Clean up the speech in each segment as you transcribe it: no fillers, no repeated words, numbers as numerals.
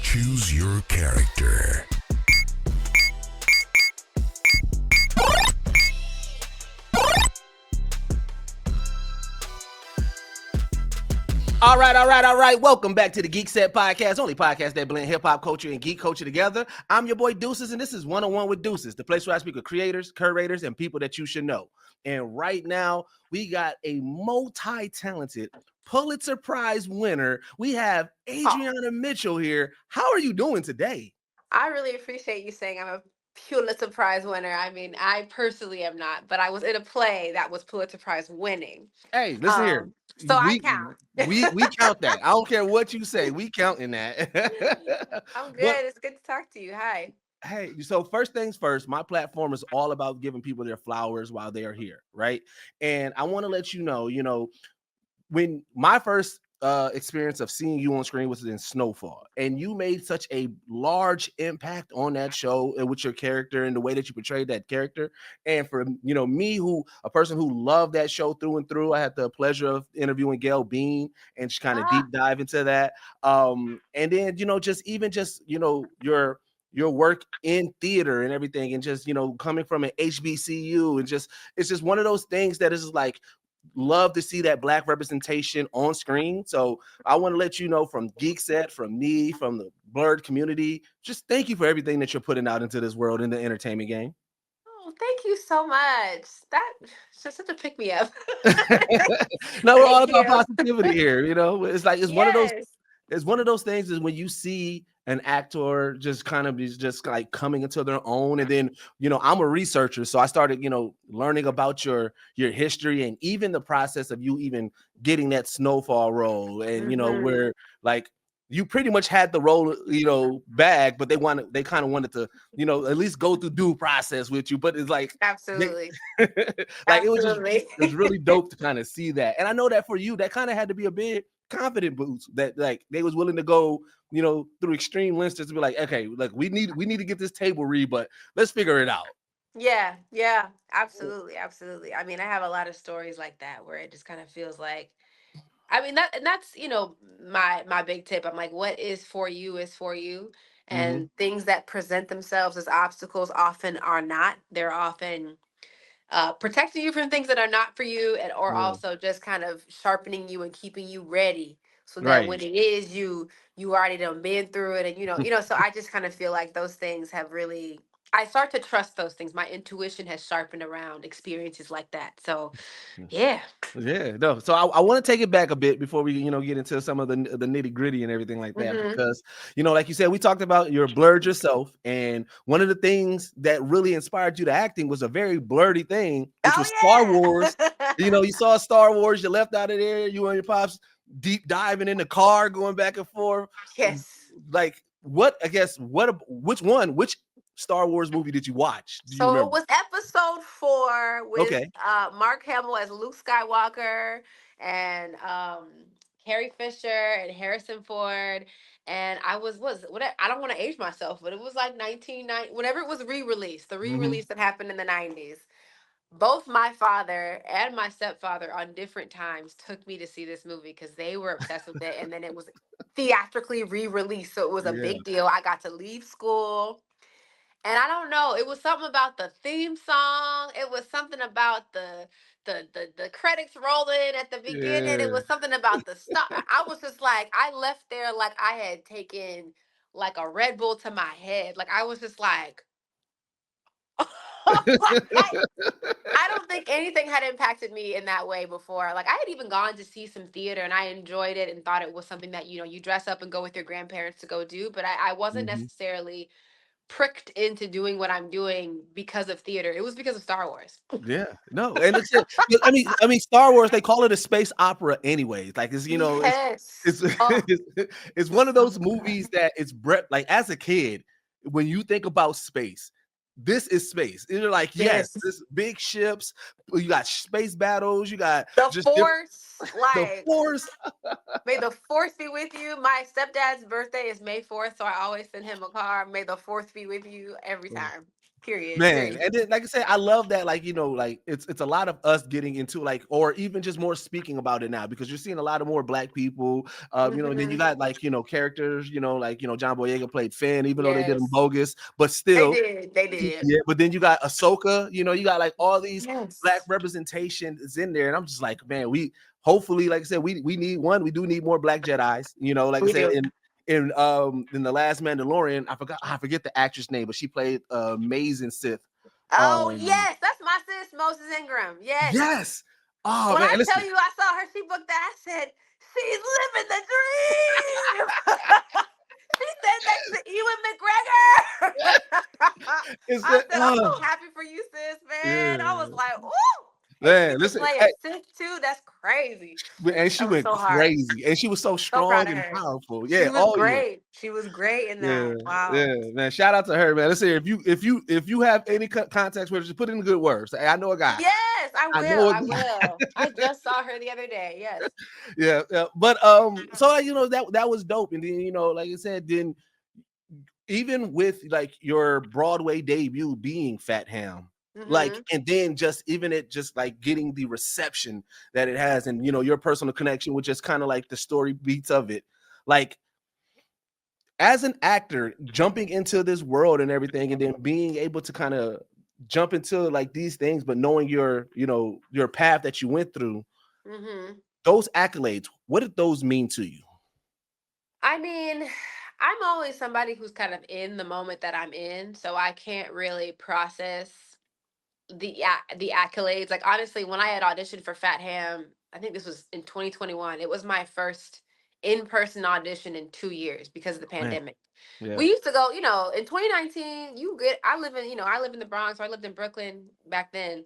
Choose your character. All right. Welcome back to the Geekset podcast, only podcast that blend hip-hop culture and geek culture together. I'm your boy Deuces, and this is 101 with Deuces, the place where I speak with creators, curators, and people that you should know. And right now, we got a multi-talented Pulitzer Prize winner. We have Adrianna Mitchell here. How are you doing today? I really appreciate you saying I'm a Pulitzer Prize winner. I mean, I personally am not, but I was in a play that was Pulitzer Prize winning. Hey, listen here. So I count. we count that. I don't care what you say. We counting that. I'm good. It's good to talk to you. Hi. Hey, so first things first, my platform is all about giving people their flowers while they are here, right? And I want to let you know, when my first experience of seeing you on screen was in Snowfall, and you made such a large impact on that show and with your character and the way that you portrayed that character. And for me, who a person who loved that show through and through, I had the pleasure of interviewing Gail Bean and just kind of deep dive into that. And then your work in theater and everything, and just coming from an HBCU, and it's just one of those things that is like, love to see that Black representation on screen. So I want to let you know, from Geekset, from me, from the Blurred community, just thank you for everything that you're putting out into this world in the entertainment game. Oh, thank you so much. That's just such a pick me up. No, we're all about positivity here. It's like it's one of those things is when you see an actor just kind of is just like coming into their own. And then, I'm a researcher, so I started, learning about your history and even the process of you even getting that Snowfall role. And, where like you pretty much had the role, bag, but they kind of wanted to, at least go through due process with you. But it's like, absolutely. Like it was really dope to kind of see that. And I know that for you, that kind of had to be a big confident boost, that like they was willing to go through extreme lengths to be like, okay, like we need to get this table read, but let's figure it out. Yeah, absolutely. I mean, I have a lot of stories like that where it just kind of feels like, I mean, that's my big tip. I'm like, what is for you is for you, and things that present themselves as obstacles often are not. They're often protecting you from things that are not for you, or also just kind of sharpening you and keeping you ready, so that when it is you already done been through it. And so I just kind of feel like those things have really, I start to trust those things. My intuition has sharpened around experiences like that. So yeah. No. So I want to take it back a bit before we, get into some of the nitty gritty and everything like that, because, like you said, we talked about you're blurred yourself. And one of the things that really inspired you to acting was a very blurry thing, which was Star Wars. You saw Star Wars, you left out of there, you and your pops deep diving in the car, going back and forth. Yes. Like which Star Wars movie did you watch? Do you So remember? it was episode 4 with Mark Hamill as Luke Skywalker, and Carrie Fisher and Harrison Ford. And I I don't want to age myself, but it was like 1990, whenever it was re-released, the re-release that happened in the 90s. Both my father and my stepfather on different times took me to see this movie because they were obsessed with it. And then it was theatrically re-released, so it was a big deal. I got to leave school. And I don't know, it was something about the theme song. It was something about the credits rolling at the beginning. It was something about the stuff. I was just like, I left there like I had taken like a Red Bull to my head. Like I was just like, I don't think anything had impacted me in that way before. Like I had even gone to see some theater and I enjoyed it and thought it was something that, you dress up and go with your grandparents to go do. But I wasn't necessarily pricked into doing what I'm doing because of theater. It was because of Star Wars. Yeah, no, and it's I mean, Star Wars, they call it a space opera anyways. Like it's it's one of those movies that it's like as a kid, when you think about space, this is space. And you're like, yes, this big ships, you got space battles, you got the Force. The Force. May the Force be with you. My stepdad's birthday is May 4th, so I always send him a card. May the Force be with you every time. Period. Man, and then like I said, I love that, like, like it's a lot of us getting into, like, or even just more speaking about it now, because you're seeing a lot of more black people, and then you got, like, characters, like, John Boyega played Finn, even though they did him Yes. bogus, but still, They did. yeah. But then you got Ahsoka, you got like all these black Yes. representation is in there, and I'm just like, man, we hopefully, like I said, we need we do need more black Jedis, like I We said, do. in the last Mandalorian, I forget the actress name, but she played amazing Sith. Oh yes, that's my sis Moses Ingram. Yes. Yes. Oh When man, I tell listen. you I saw her, she booked that. I said, she's living the dream. She said next to Ewan McGregor. Is I that said, I'm so happy for you, sis, man. I was yeah. like, ooh. And she Man, gets to listen, play a Sith too. That's crazy. and she That was went so hard. crazy, and she was so So proud strong of and her. powerful. She Yeah. was Oh yeah. great. She was great in Yeah, that. Wow. yeah, man. Shout out to her, man. Let's say if you have any context with her, just put it in good words. I know a guy. Yes, I I will. know a I guy. will. I just saw her the other day. Yes. Yeah, yeah. But so that was dope. And then like I said, then even with like your Broadway debut being Fat Ham, like, Mm-hmm. and then just even it just like getting the reception that it has, and your personal connection, which is kind of like the story beats of it, like, as an actor jumping into this world and everything, and then being able to kind of jump into like these things, but knowing your path that you went through, Mm-hmm. those accolades, what did those mean to you? I mean, I'm always somebody who's kind of in the moment that I'm in, so I can't really process the accolades. Like honestly, when I had auditioned for Fat Ham, I think this was in 2021. It was my first in-person audition in 2 years because of the Man, pandemic. yeah. We used to go, in 2019. I live in the Bronx, so I lived in Brooklyn back then.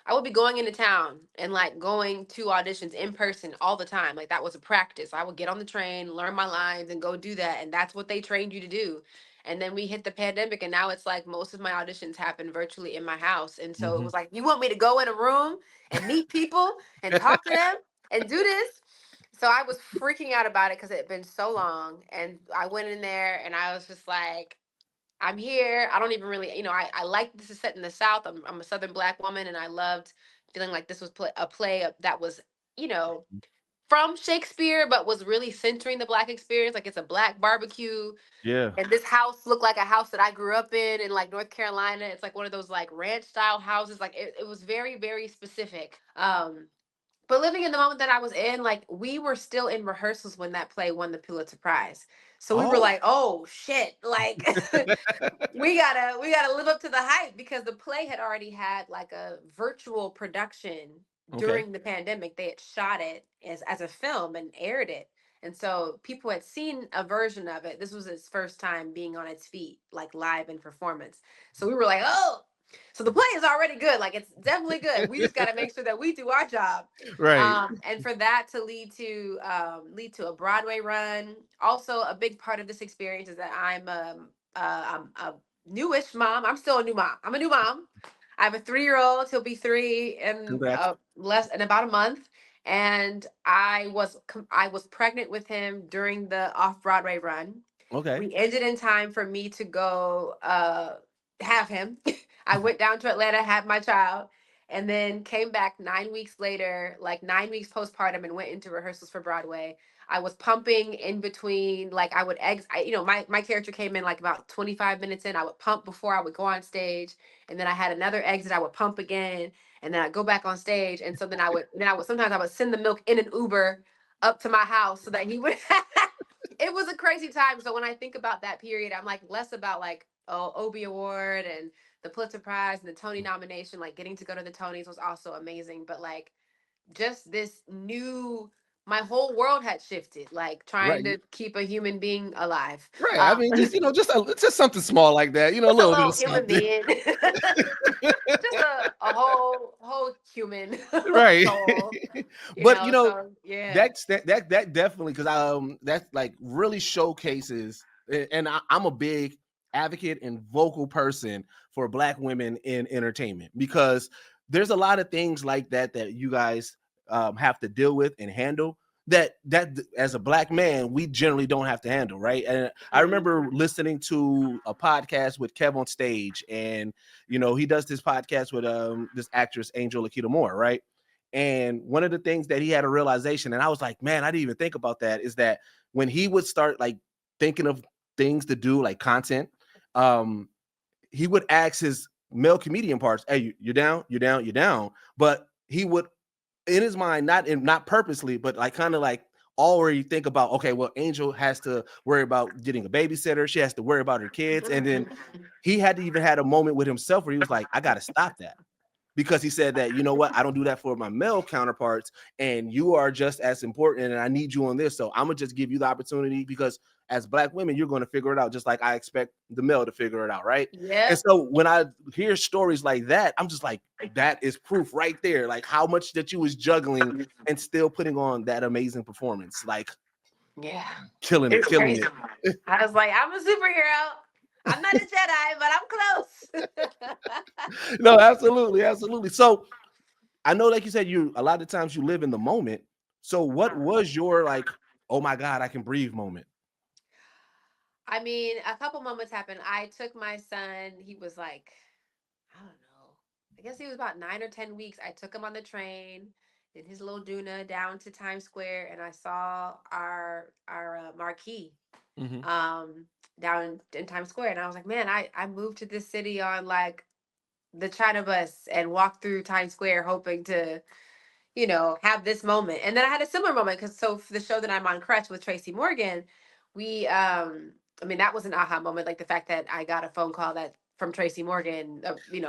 I would be going into town and like going to auditions in person all the time. Like that was a practice. I would get on the train, learn my lines, and go do that. And that's what they trained you to do. And then we hit the pandemic, and now it's like most of my auditions happen virtually in my house. And so it Mhm. was like, you want me to go in a room and meet people and talk to them and do this? So I was freaking out about it because it had been so long. And I went in there and I was just like, I'm here. I don't even really, I like this is set in the South. I'm a Southern Black woman, and I loved feeling like this was a play that was, you know, from Shakespeare, but was really centering the Black experience. Like it's a Black barbecue, Yeah. and this house looked like a house that I grew up in like North Carolina. It's like one of those like ranch style houses. Like it was very, very specific. But living in the moment that I was in, like we were still in rehearsals when that play won the Pulitzer Prize. So we were Oh. like, oh shit, like we gotta live up to the hype because the play had already had like a virtual production Okay. during the pandemic. They had shot it as a film and aired it. And so people had seen a version of it. This was its first time being on its feet, like live in performance. So we were like, oh, so the play is already good. Like it's definitely good. We just got to make sure that we do our job. Right. And for that to lead to a Broadway run. Also, a big part of this experience is that I'm a newish mom. I'm still a new mom. I'm a new mom. I have a 3-year-old. He'll be 3 in Congrats. less in about a month. And I was pregnant with him during the off Broadway run. Okay. We ended in time for me to go have him. I went down to Atlanta, had my child, and then came back 9 weeks later, like 9 weeks postpartum, and went into rehearsals for Broadway. I was pumping in between, like I would my character came in like about 25 minutes in. I would pump before I would go on stage, and then I had another exit. I would pump again, and then I'd go back on stage. And so then I would sometimes I would send the milk in an Uber up to my house so that he would it was a crazy time. So when I think about that period, I'm like less about like Obie Award and the Pulitzer Prize and the Tony nomination. Like getting to go to the Tonys was also amazing. But like just this new, my whole world had shifted. Like trying Right. to keep a human being alive. Right. I mean, just just something small like that. A Just a little bit little of human something. being. Just a whole human Right. soul. But So yeah. that definitely, because that like really showcases, and I'm a big advocate and vocal person for Black women in entertainment, because there's a lot of things like that you guys have to deal with and handle, that as a black man we generally don't have to handle, right? And I remember listening to a podcast with Kev on Stage, and he does this podcast with this actress Angel Akita Moore, right? And one of the things that he had a realization, and I was like, man, I didn't even think about that, is that when he would start like thinking of things to do, like content, he would ask his male comedian parts, hey, you're down, you're down, you're down. But he would, in his mind, not purposely, but like kind of like already think about, okay, well, Angel has to worry about getting a babysitter. She has to worry about her kids. And then he had to even had a moment with himself where he was like, I got to stop that. Because he said that, you know what, I don't do that for my male counterparts, and you are just as important, and I need you on this. So I'm gonna just give you the opportunity, because as black women, you're going to figure it out just like I expect the male to figure it out, right? Yeah. And so when I hear stories like that, I'm just like, that is proof right there, like how much that you was juggling and still putting on that amazing performance, like killing it. I was like, I'm a superhero. I'm not a Jedi, but I'm close. No, absolutely. So I know, like you said, a lot of times you live in the moment. So what was your like, oh my God, I can breathe moment? I mean, a couple moments happened. I took my son, he was like, I don't know, I guess he was about 9 or 10 weeks. I took him on the train in his little Duna down to Times Square, and I saw our marquee down in Times Square, and I was like, man, I moved to this city on like the China bus and walked through Times Square hoping to have this moment. And then I had a similar moment because so for the show that I'm on, CRUTCH with Tracy Morgan, we I mean, that was an aha moment, like the fact that I got a phone call that from Tracy Morgan,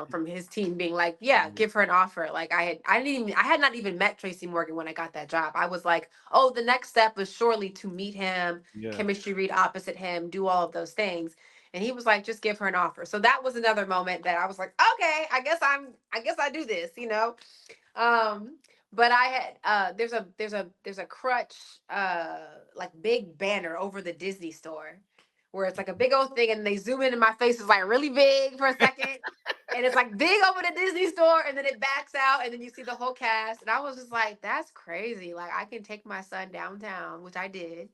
from his team being like, yeah, give her an offer. Like I had not even met Tracy Morgan when I got that job. I was like, oh, the next step was surely to meet him, chemistry read opposite him, do all of those things. And he was like, just give her an offer. So that was another moment that I was like, okay, I guess I do this. Um, but I had there's a CRUTCH like big banner over the Disney store where it's like a big old thing, and they zoom in and my face is like really big for a second. And it's like big over the Disney store, and then it backs out, and then you see the whole cast. And I was just like, that's crazy. Like I can take my son downtown, which I did,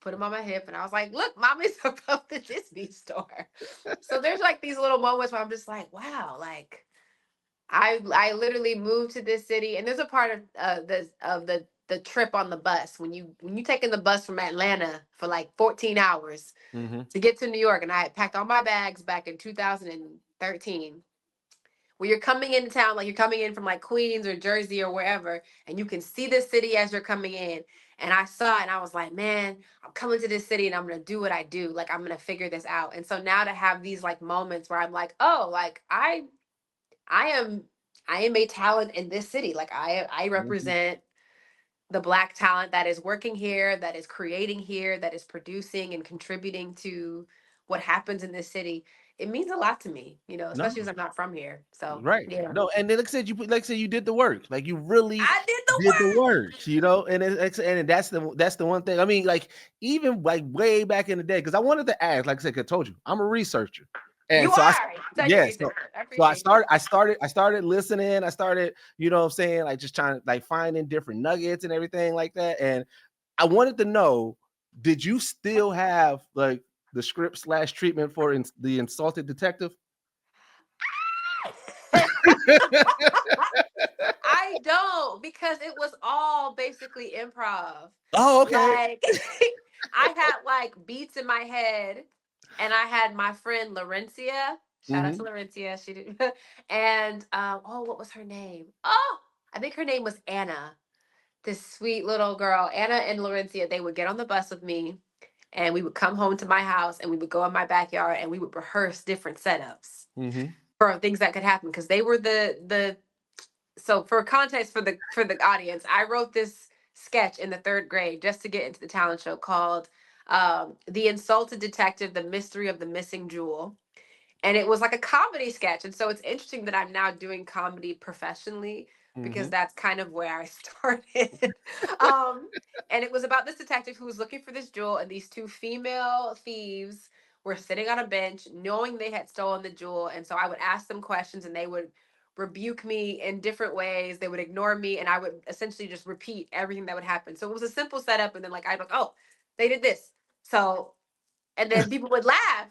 put him on my hip, and I was like, look, mommy's above the Disney store. So there's like these little moments where I'm just like, wow, like I literally moved to this city, and there's a part of the trip on the bus when you taking the bus from Atlanta for like 14 hours to get to New York, and I had packed all my bags back in 2013. When you're coming into town, like you're coming in from like Queens or Jersey or wherever, and you can see the city as you're coming in. And I saw it, and I was like, man, I'm coming to this city, and I'm gonna do what I do. Like I'm gonna figure this out. And so now to have these like moments where I'm like, oh, like I am I am a talent in this city. Like I represent the black talent that is working here, that is creating here, that is producing and contributing to what happens in this city. It means a lot to me, No, especially as I'm not from here. So right. yeah. No, and then like I said, you did the work. Like you really I did the did the work. work, and that's the one thing. I mean, like even like way back in the day, because I wanted to ask, like I said, I told you, I'm a researcher. And You so are. Done your research. I I appreciate you. started listening. I started, what I'm saying, like just trying to like finding different nuggets and everything like that. And I wanted to know, did you still have like the script / treatment for the insulted detective? I don't, because it was all basically improv. Oh, okay. Like I had like beats in my head, and I had my friend Laurencia. Shout out to Laurencia. She did and oh, what was her name? Oh, I think her name was Anna. This sweet little girl. Anna and Laurencia, they would get on the bus with me, and we would come home to my house, and we would go in my backyard, and we would rehearse different setups for things that could happen, because they were the so for context for the audience, I wrote this sketch in the third grade just to get into the talent show called The Insulted Detective, The Mystery of the Missing Jewel. And it was like a comedy sketch. And so it's interesting that I'm now doing comedy professionally, because that's kind of where I started. um, and it was about this detective who was looking for this jewel, and these two female thieves were sitting on a bench knowing they had stolen the jewel. And so I would ask them questions, and they would rebuke me in different ways. They would ignore me, and I would essentially just repeat everything that would happen. So it was a simple setup, and then like I'd be like, oh, they did this. So, and then people would laugh.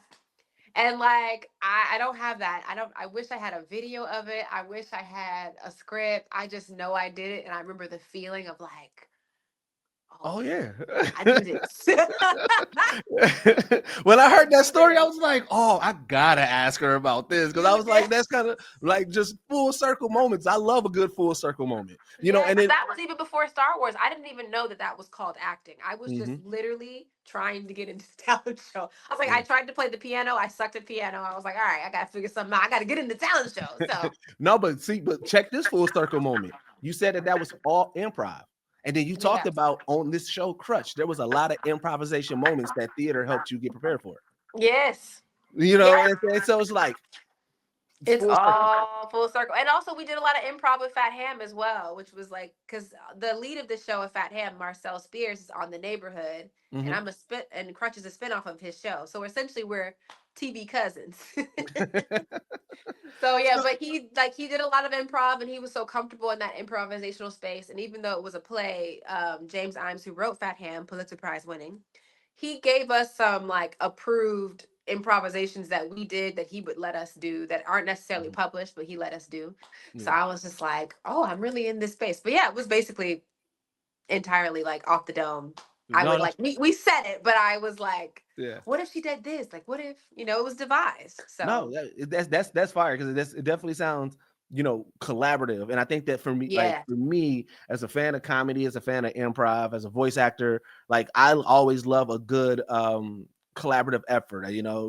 And like I don't have that. I wish I had a video of it. I wish I had a script. I just know I did it. And I remember the feeling of like, Oh oh, yeah. I do this. When I heard that story, I was like, oh, I gotta ask her about this. Because I was like, that's kind of like just full circle moments. I love a good full circle moment. You know, and but it that was even before Star Wars. I didn't even know that that was called acting. I was just Mhm. literally trying to get into the talent show. I was like, Yeah. I tried to play the piano. I sucked at piano. I was like, all right, I gotta figure something out. I gotta get in the talent show. So No, but see, but check this full circle moment. You said that was all improv. And then you talked yeah. about on this show, Crutch, there was a lot of improvisation moments that theater helped you get prepared for. Yes. You know, Yeah. and so it's like It's full circle. all full circle. And also we did a lot of improv with Fat Ham as well, which was like because the lead of the show of Fat Ham, Marcel Spears, is on The Neighborhood. And Mhm. I'm a spit and Crutch is a spinoff of his show. So essentially we're TV cousins. So yeah, So but he did a lot of improv and he was so comfortable in that improvisational space. And even though it was a play, James Imes, who wrote Fat Ham, Pulitzer Prize winning, he gave us some like approved improvisations that we did that he would let us do that aren't necessarily Mhm. published, but he let us do. So Yeah. I was just like, oh, I'm really in this space. But yeah, it was basically entirely like off the dome. I No, would that's like we said it, but I was like, yeah. what if she did this? Like, what if it was devised? No, So that's fire because it definitely sounds collaborative, and I think that yeah, for me as a fan of comedy, as a fan of improv, as a voice actor, like I always love a good collaborative effort,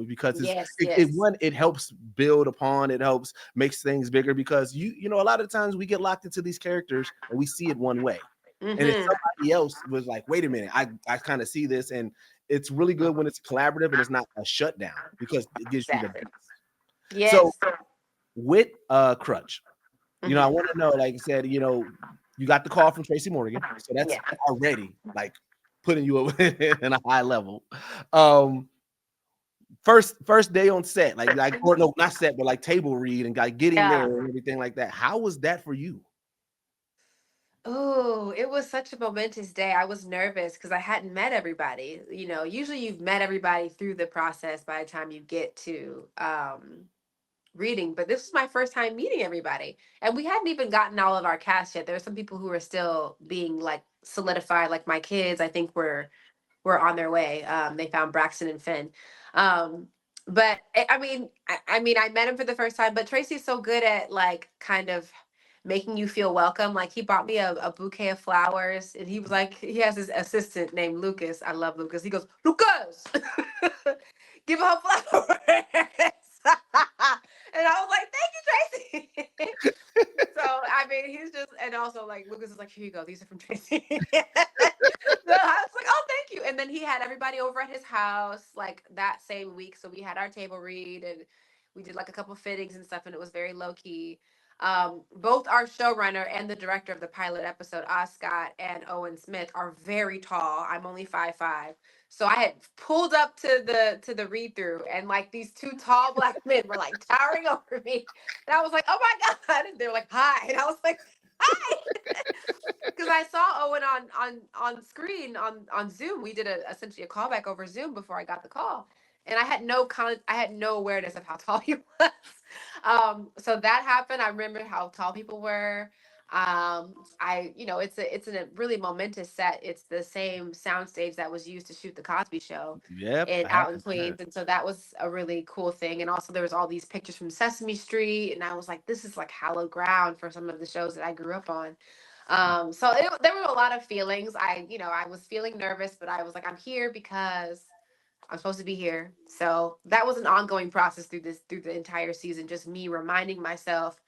because yes, it yes, one, it helps build upon, it helps makes things bigger because a lot of times we get locked into these characters and we see it one way. And if mm-hmm. somebody else was like, wait a minute, I kind of see this, and it's really good when it's collaborative and it's not a shutdown because it gives you the Exactly. best. So Yes. with Crutch, I Mm-hmm. want to know, like I said, you got the call from Tracy Morgan, so that's Yeah. already like putting you in a high level. Um, first day on set, or no, not set, but like table read and like getting there Yeah. and everything like that. How was that for you? Oh, it was such a momentous day. I was nervous because I hadn't met everybody. Usually you've met everybody through the process by the time you get to reading, but this was my first time meeting everybody. And we hadn't even gotten all of our cast yet. There were some people who were still being like solidified, like my kids, I think were on their way. They found Braxton and Finn. But I met him for the first time. But Tracy's so good at like kind of making you feel welcome. Like he bought me a bouquet of flowers, and he was like, he has his assistant named Lucas. I love Lucas. He goes, Lucas, give her flowers. And I was like, thank you, Tracy. So I mean, he's just, and also like Lucas is like, here you go, these are from Tracy. So I was like, oh, thank you. And then he had everybody over at his house like that same week. So we had our table read and we did like a couple fittings and stuff, and it was very low key. Both our showrunner and the director of the pilot episode, Scott and Owen Smith, are very tall. I'm only 5'5". So I had pulled up to the read through, and like these two tall black men were like towering over me, and I was like, oh my god! And they were like, hi, and I was like, hi, because I saw Owen on screen on Zoom. We did essentially a callback over Zoom before I got the call, and I had no awareness of how tall he was. So that happened. I remember how tall people were. It's a really momentous set. It's the same soundstage that was used to shoot the Cosby Show Yep, in I out have in that. Queens, and so that was a really cool thing. And also there was all these pictures from Sesame Street, and I was like, this is like hallowed ground for some of the shows that I grew up on. There were a lot of feelings. I was feeling nervous, but I was like, I'm here because I'm supposed to be here. So that was an ongoing process through the entire season. Just me reminding myself,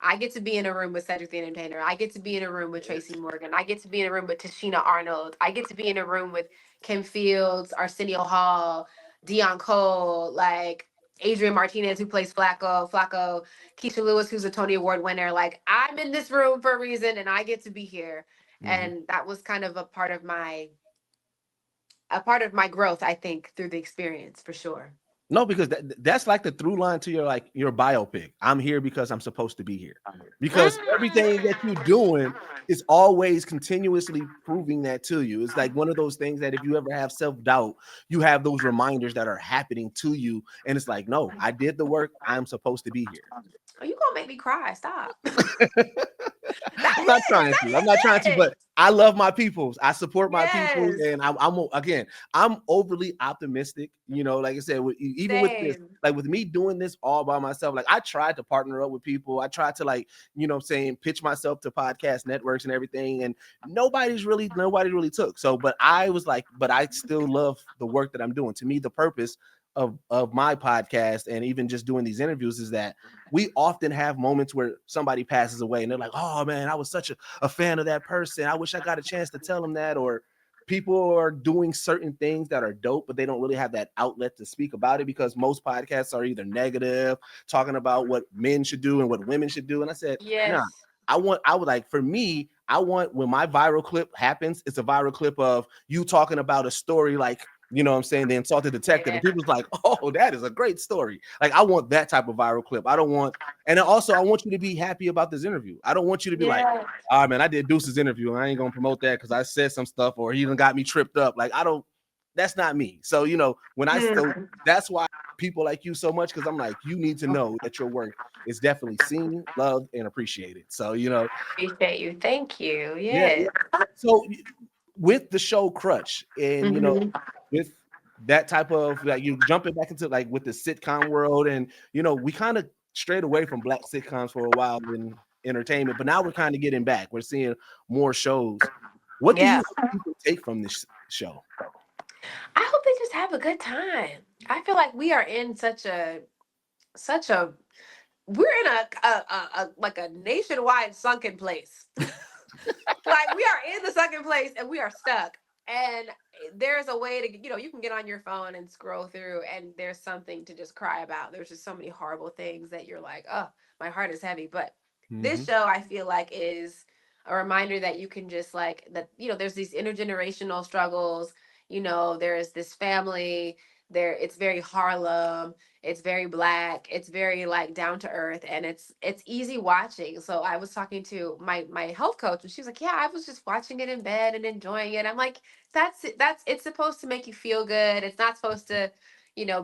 I get to be in a room with Cedric the Entertainer. I get to be in a room with Tracy Morgan. I get to be in a room with Tashina Arnold. I get to be in a room with Kim Fields, Arsenio Hall, Dion Cole, like Adrian Martinez, who plays Flacco, Keisha Lewis, who's a Tony Award winner. Like, I'm in this room for a reason and I get to be here. Mhm. And that was kind of a part of my growth, I think, through the experience for sure. No, because that's like the through line to your biopic. I'm here because I'm supposed to be here. Because everything that you're doing is always continuously proving that to you. It's like one of those things that if you ever have self-doubt, you have those reminders that are happening to you. And it's like, no, I did the work. I'm supposed to be here. Oh, you gonna make me cry. Stop. I'm not trying to. I'm not trying to, but I love my peoples. I support my people, Yes. and I'm overly optimistic. Like I said, even with this, Same. like with me doing this all by myself, like I tried to partner up with people. I tried to pitch myself to podcast networks and everything, and nobody really took. So, but I was like, but I still love the work that I'm doing. To me, the purpose of my podcast and even just doing these interviews is that we often have moments where somebody passes away and they're like, oh man, I was such a fan of that person. I wish I got a chance to tell them that. Or people are doing certain things that are dope, but they don't really have that outlet to speak about it because most podcasts are either negative, talking about what men should do and what women should do. And I said, Yes. nah, I would like, for me, I want, when my viral clip happens, it's a viral clip of you talking about a story like, what I'm saying, the Insulted Detective. And people's like, oh, that is a great story. Like, I want that type of viral clip. I don't want, and also I want you to be happy about this interview. I don't want you to be like, oh man, I did Deuce's interview and I ain't gonna promote that because I said some stuff or he even got me tripped up. Like, that's not me. So, that's why people like you so much, because I'm like, you need to know that your work is definitely seen, loved, and appreciated. So, Appreciate you. Thank you. yeah. Yes. So with the show CRUTCH and Mhm. with that type of, like, you jumping back into like with the sitcom world, and we kind of strayed away from black sitcoms for a while in entertainment, but now we're kind of getting back. We're seeing more shows. What do Yeah. you hope people take from this show? I hope they just have a good time. I feel like we are in such a we're in a like a nationwide sunken place. Like we are in the sunken place and we are stuck. And there's a way to, you can get on your phone and scroll through and there's something to just cry about. There's just so many horrible things that you're like, oh, my heart is heavy. But this Mm-hmm. show I feel like is a reminder that you can just like that, there's these intergenerational struggles, there is this family there. It's very Harlem, it's very black, it's very like down to earth, and it's easy watching. So I was talking to my health coach and she was like, yeah, I was just watching it in bed and enjoying it. I'm like, that's it's supposed to make you feel good. It's not supposed to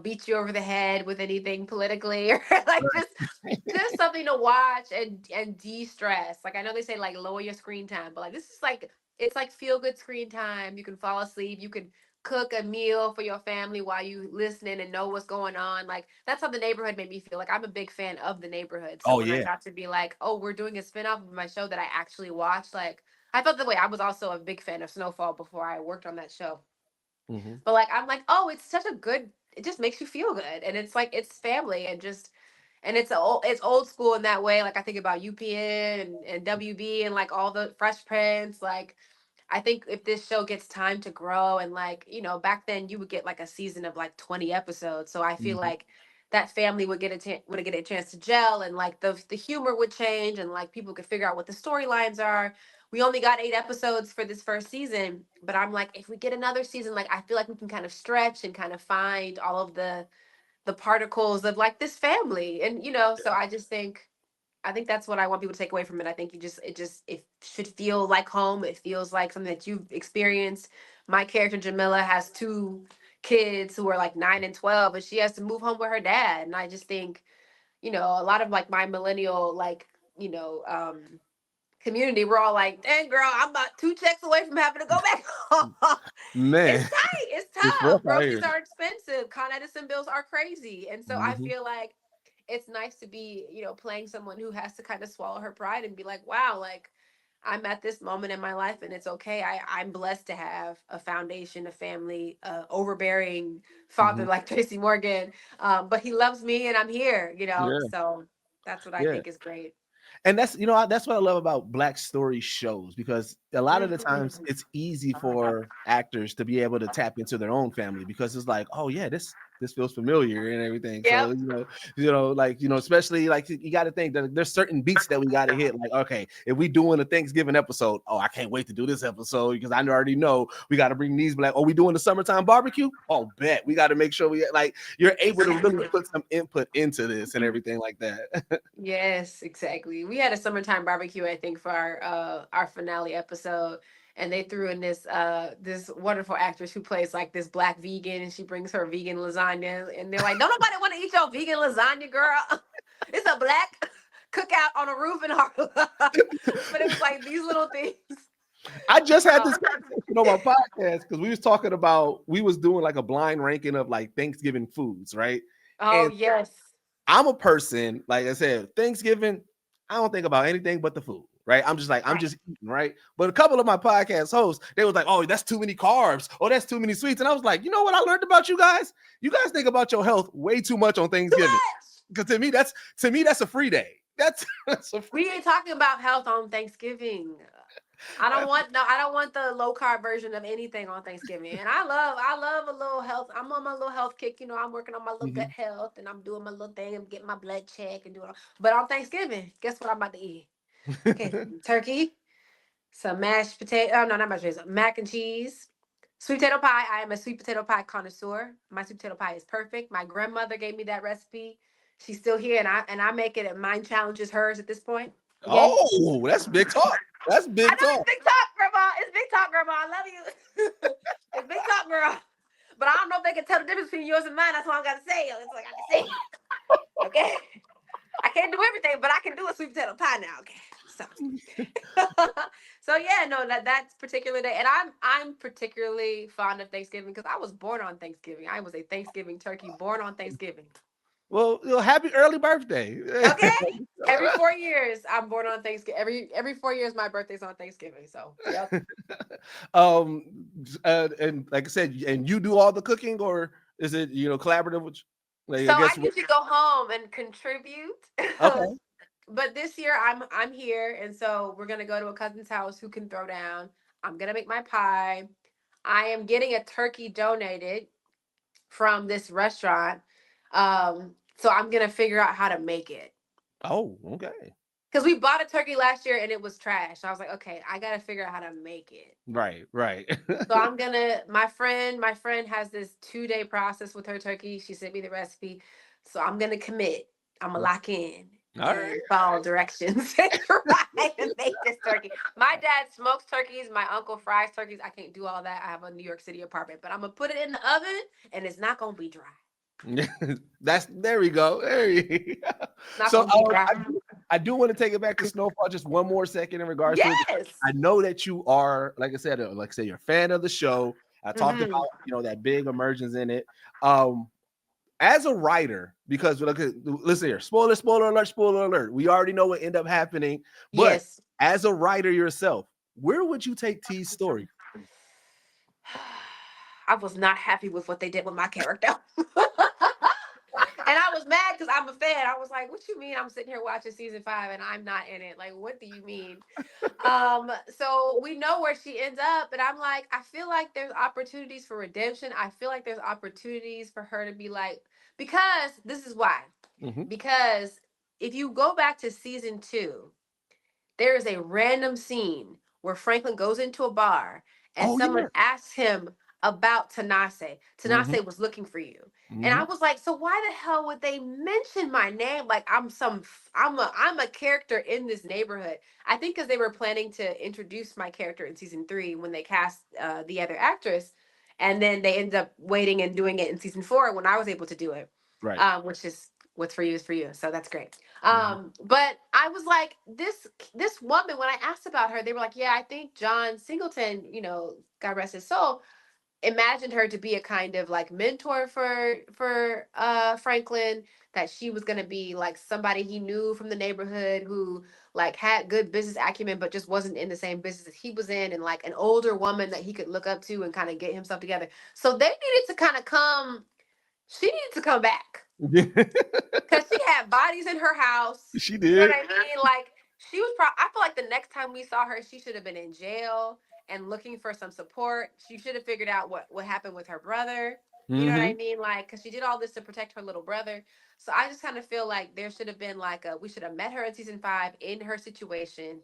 beat you over the head with anything politically or like just something to watch and de-stress. Like I know they say like lower your screen time, but like this is like it's like feel good screen time. You can fall asleep, you can cook a meal for your family while you listening and know what's going on. Like that's how the neighborhood made me feel. Like I'm a big fan of the neighborhood. So Oh when I yeah. got to be like, oh, we're doing a spinoff of my show that I actually watched, like I felt the way. I was also a big fan of Snowfall before I worked on that show. Mm-hmm. But like I'm like, oh, it's such a good, it just makes you feel good. And it's like it's family and just and it's old school in that way. Like I think about UPN and WB and like all the Fresh Prince. Like I think if this show gets time to grow and like, back then you would get like a season of like 20 episodes. So I feel Mm-hmm. like that family would get a chance to gel and like the humor would change and like people could figure out what the storylines are. We only got 8 episodes for this first season, but I'm like, if we get another season, like I feel like we can kind of stretch and kind of find all of the particles of like this family. And so I think that's what I want people to take away from it. I think it should feel like home. It feels like something that you've experienced. My character Jamila has two kids who are like 9 and 12, and she has to move home with her dad. And I just think, a lot of like my millennial you know um community, we're all like, dang girl, I'm about 2 checks away from having to go back home. It's Man, tight. It's it's tough. rough out Groceries here. are expensive. Con Edison bills are crazy. And so I Mm-hmm. feel like it's nice to be, playing someone who has to kind of swallow her pride and be like, wow, like I'm at this moment in my life and it's okay. I'm blessed to have a foundation, a family, overbearing father Mm-hmm. like Tracy Morgan. But he loves me and I'm here. Yeah. So that's what I Yeah. think is great. And that's what I love about Black story shows, because a lot of the times Mhm. it's easy for actors to be able to tap into their own family, because it's like, oh yeah, this feels familiar and everything. So Yep. especially like you got to think that there's certain beats that we got to hit. Like, okay, if we doing a Thanksgiving episode, oh, I can't wait to do this episode because I already know we got to bring these black. Oh, we doing the summertime barbecue? Oh, bet we got to make sure we like you're able to really put some input into this and everything like that. Yes, exactly. We had a summertime barbecue, I think, for our finale episode, and they threw in this wonderful actress who plays like this black vegan, and she brings her vegan lasagna, and they're like, "Don't nobody want to eat your vegan lasagna, girl? It's a black cookout on a roof in Harlem." But it was like these little things. I just had this conversation on my podcast because we was doing like a blind ranking of like Thanksgiving foods, right? Oh, And yes. I'm a person, like I said, Thanksgiving, I don't think about anything but the food, right? I'm just like, I'm just eating, right? But a couple of my podcast hosts, they was like, oh, that's too many carbs. Oh, that's too many sweets. And I was like, you know what I learned about you guys? You guys think about your health way too much on Thanksgiving. Because to me, that's a free day. That's a free We ain't talking about health on Thanksgiving. I don't want the low carb version of anything on Thanksgiving. And I love a little health. I'm on my little health kick, I'm working on my little gut health and I'm doing my little thing and getting my blood check and doing. But on Thanksgiving, guess what I'm about to eat? Okay, turkey, some mashed potato. Oh no, not mashed potatoes. Mac and cheese, sweet potato pie. I am a sweet potato pie connoisseur. My sweet potato pie is perfect. My grandmother gave me that recipe. She's still here, and I make it. And mine challenges hers at this point. Okay? Oh, that's big talk. That's big I know talk. it's big talk, grandma. It's big talk, grandma. I love you. It's big talk, girl. But I don't know if they can tell the difference between yours and mine. That's what I got to say. That's what I got to say. Okay. I can't do everything, but I can do a sweet potato pie now. Okay. So yeah, no, that's particular day. And I'm particularly fond of Thanksgiving because I was born on Thanksgiving. I was a Thanksgiving turkey born on Thanksgiving. Well, happy early birthday. Okay. Every 4 years, I'm born on Thanksgiving. Every 4 years, my birthday's on Thanksgiving. So, yep. And like I said, and you do all the cooking, or is it collaborative? Like, So I usually go home and contribute. Okay. But this year I'm here, and so we're gonna go to a cousin's house who can throw down. I'm gonna make my pie. I am getting a turkey donated from this restaurant. So I'm gonna figure out how to make it. Oh, okay. Because we bought a turkey last year and it was trash. So I was like, okay, I gotta figure out how to make it. Right. So I'm gonna. My friend has this 2-day process with her turkey. She sent me the recipe, so I'm gonna commit. I'm gonna lock in All and right. follow directions and try to make this turkey. My dad smokes turkeys. My uncle fries turkeys. I can't do all that. I have a New York City apartment, but I'm gonna put it in the oven and it's not gonna be dry. There we go. There you go. So I do want to take it back to Snowfall just one more second in regards to it. I know that you are, like I said, you're a fan of the show. I talked about that big emergence in it. As a writer, because listen here, spoiler alert. We already know what ended up happening. But as a writer yourself, where would you take T's story? I was not happy with what they did with my character. And I was mad because I'm a fan. I was like, what you mean I'm sitting here watching season 5 and I'm not in it? Like, what do you mean? So we know where she ends up, and I'm like, I feel like there's opportunities for redemption. I feel like there's opportunities for her to be like, because this is why. Because if you go back to season 2, there is a random scene where Franklin goes into a bar and someone asks him about Tanase. Tanase was looking for you. And I was like, so why the hell would they mention my name? Like I'm a character in this neighborhood. I think because they were planning to introduce my character in season 3 when they cast the other actress. And then they ended up waiting and doing it in season 4 when I was able to do it. Right. Which is what's for you is for you. So that's great. But I was like, this woman, when I asked about her, they were like, yeah, I think John Singleton, God rest his soul, imagined her to be a kind of like mentor for Franklin, that she was going to be like somebody he knew from the neighborhood who like had good business acumen but just wasn't in the same business that he was in, and like an older woman that he could look up to and kind of get himself together. So they needed to kind of she needed to come back. Because she had bodies in her house. She did. You know what I mean? Like, she was I feel like the next time we saw her, she should have been in jail and looking for some support. She should have figured out what happened with her brother. You know what Mm-hmm. I mean? Like, because she did all this to protect her little brother. So I just kind of feel like there should have been like we should have met her in season 5 in her situation.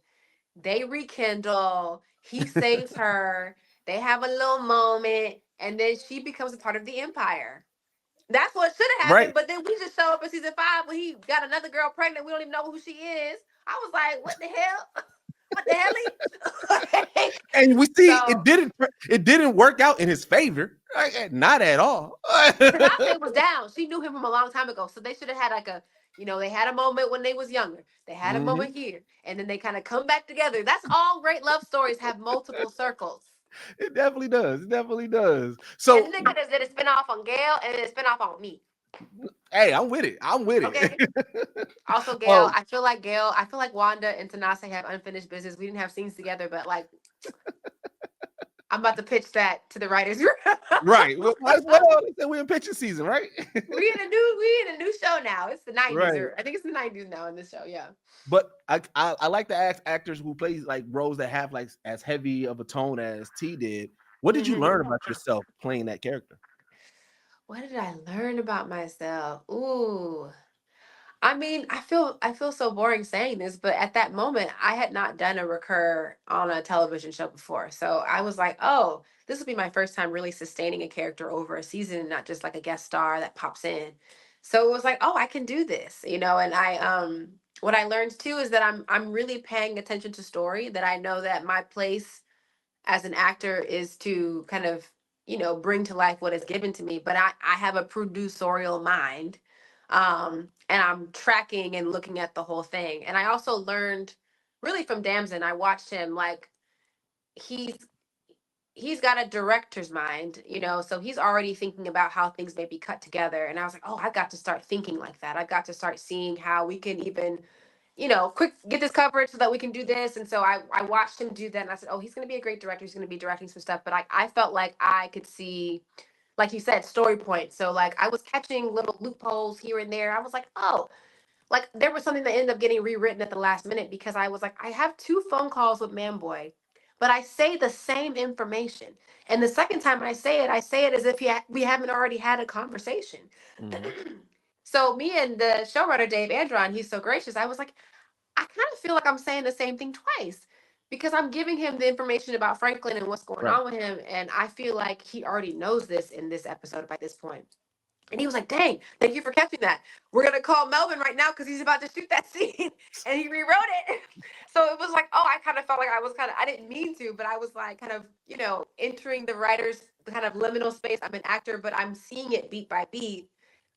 They rekindle. He saves her. They have a little moment, and then she becomes a part of the Empire. That's what should have happened. Right. But then we just show up in season 5 when he got another girl pregnant. We don't even know who she is. I was like, what the hell? What the hell? And we see So it didn't work out in his favor. Not at all. fiance was down. She knew him from a long time ago. So they should have had like they had a moment when they was younger. They had a Hmm. moment here. And then they kind of come back together. That's all great love stories have multiple circles. It definitely does. It definitely does. And So then they could have did a spinoff on Gail and then a spinoff on me. hey, I'm with it. I'm with Okay. it. Also, Gail, Oh, I feel like Wanda and Tanase have unfinished business. We didn't have scenes together, but like I'm about to pitch that to the writers room. right. Well, might as well. They said we're in pitching season, right? we in a new show now. It's the 90s, Right. or I think it's the 90s now in this show. Yeah. But I like to ask actors who play like roles that have like as heavy of a tone as T did. What did you learn Mhm. about yourself playing that character? What did I learn about myself? Ooh. I mean, I feel so boring saying this, but at that moment, I had not done a recur on a television show before. So I was like, oh, this will be my first time really sustaining a character over a season, not just like a guest star that pops in. So it was like, oh, I can do this, and I what I learned too is that I'm really paying attention to story, that I know that my place as an actor is to kind of bring to life what is given to me, but I have a producerial mind, and I'm tracking and looking at the whole thing. And I also learned really from Damson. I watched him, like, he's he's got a director's mind, so he's already thinking about how things may be cut together. And I was like, oh, I've got to start thinking like that. I've got to start seeing how we can even quick get this coverage so that we can do this. And so I watched him do that, and I said, oh, he's going to be a great director. He's going to be directing some stuff. But I felt like I could see, like you said, story points. So like I was catching little loopholes here and there. I was like, oh, like there was something that ended up getting rewritten at the last minute because I was like, I have 2 phone calls with Manboy, but I say the same information. And the second time I say it as if we haven't already had a conversation. Mhm. So me and the showrunner, Dave Andron, he's so gracious. I was like, I kind of feel like I'm saying the same thing twice because I'm giving him the information about Franklin and what's going Right. on with him. And I feel like he already knows this in this episode by this point. And he was like, dang, thank you for catching that. We're going to call Melvin right now because he's about to shoot that scene. And he rewrote it. So it was like, oh, I kind of felt like I didn't mean to, but I was like kind of, entering the writer's kind of liminal space. I'm an actor, but I'm seeing it beat by beat,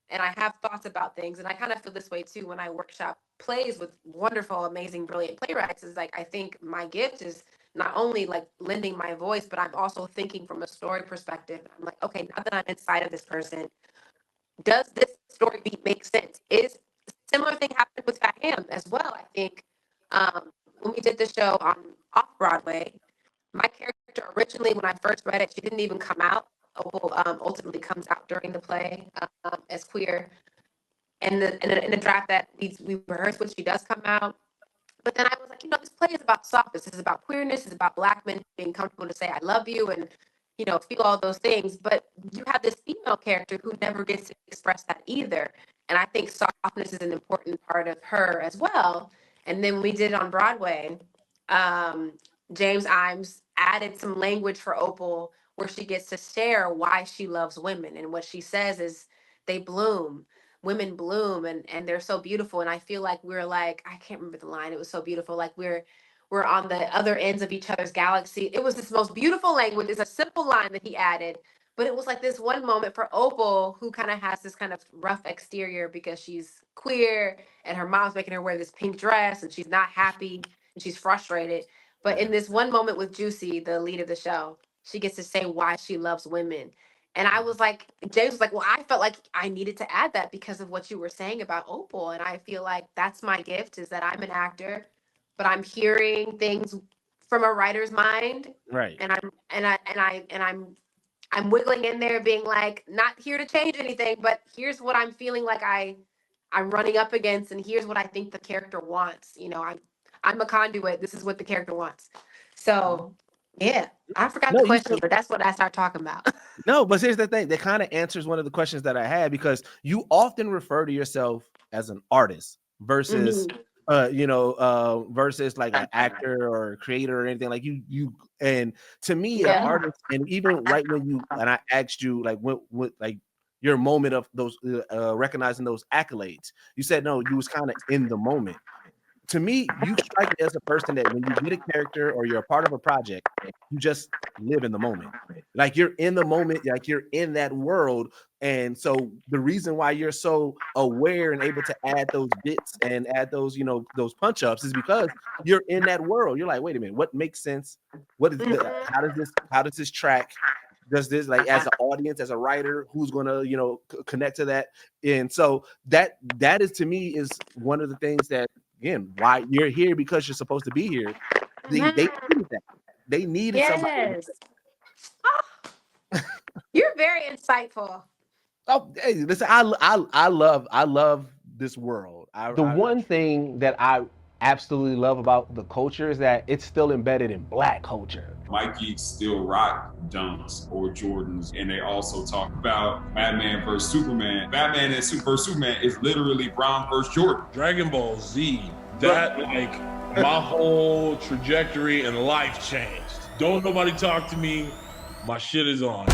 and I have thoughts about things. And I kind of feel this way too when I workshop plays with wonderful, amazing, brilliant playwrights. Is like I think my gift is not only like lending my voice, but I'm also thinking from a story perspective. I'm like, okay, now that I'm inside of this person, does this story beat make sense? Is similar thing happened with Fat Ham as well. I think when we did the show on off Broadway, my character originally, when I first read it, she didn't even come out. Opal ultimately comes out during the play as queer. And in the draft that we rehearsed with, she does come out. But then I was like, this play is about softness. This is about queerness. It's about Black men being comfortable to say I love you and feel all those things. But you have this female character who never gets to express that either. And I think softness is an important part of her as well. And then we did it on Broadway. Um, James Imes added some language for Opal where she gets to share why she loves women. And what she says is they bloom, women bloom, and they're so beautiful. And I feel like we're like, I can't remember the line, it was so beautiful, like we're on the other ends of each other's galaxy. It was this most beautiful language. It's a simple line that he added, but it was like this one moment for Opal, who kind of has this kind of rough exterior because she's queer and her mom's making her wear this pink dress and she's not happy and she's frustrated. But in this one moment with Juicy, the lead of the show, she gets to say why she loves women. And I was like, James was like, well, I felt like I needed to add that because of what you were saying about Opal. And I feel like that's my gift, is that I'm an actor, but I'm hearing things from a writer's mind. Right. And I'm wiggling in there being like, not here to change anything, but here's what I'm feeling like I'm running up against, and here's what I think the character wants. I'm a conduit. This is what the character wants. So Yeah, I forgot the No, you question, but that's what I start talking about. no, but here's the thing. That kind of answers one of the questions that I had because you often refer to yourself as an artist versus Mhm. versus like an actor or a creator or anything like you and to me an Yeah. artist and even right when you and I asked you like what like your moment of those recognizing those accolades, you said no, you was kind of in the moment. To me, you strike me as a person that when you get a character or you're a part of a project, you just live in the moment. Like you're in the moment, like you're in that world. And so the reason why you're so aware and able to add those bits and add those, those punch ups is because you're in that world. You're like, wait a minute, what makes sense? What is the Mhm. how does this track? Does this like as an audience, as a writer, who's gonna, connect to that? And so that is to me is one of the things that again, why you're here because you're supposed to be here. They Mhm. needed that. They needed somebody. Yes. Oh, you're very insightful. Oh, hey, listen, I love this world. The one thing that I absolutely love about the culture is that it's still embedded in Black culture. White geeks still rock Dunks or Jordans, and they also talk about Batman versus Superman. Batman and versus Superman is literally Brown versus Jordan. Dragon Ball Z, that like my whole trajectory in life changed. Don't nobody talk to me. My shit is on.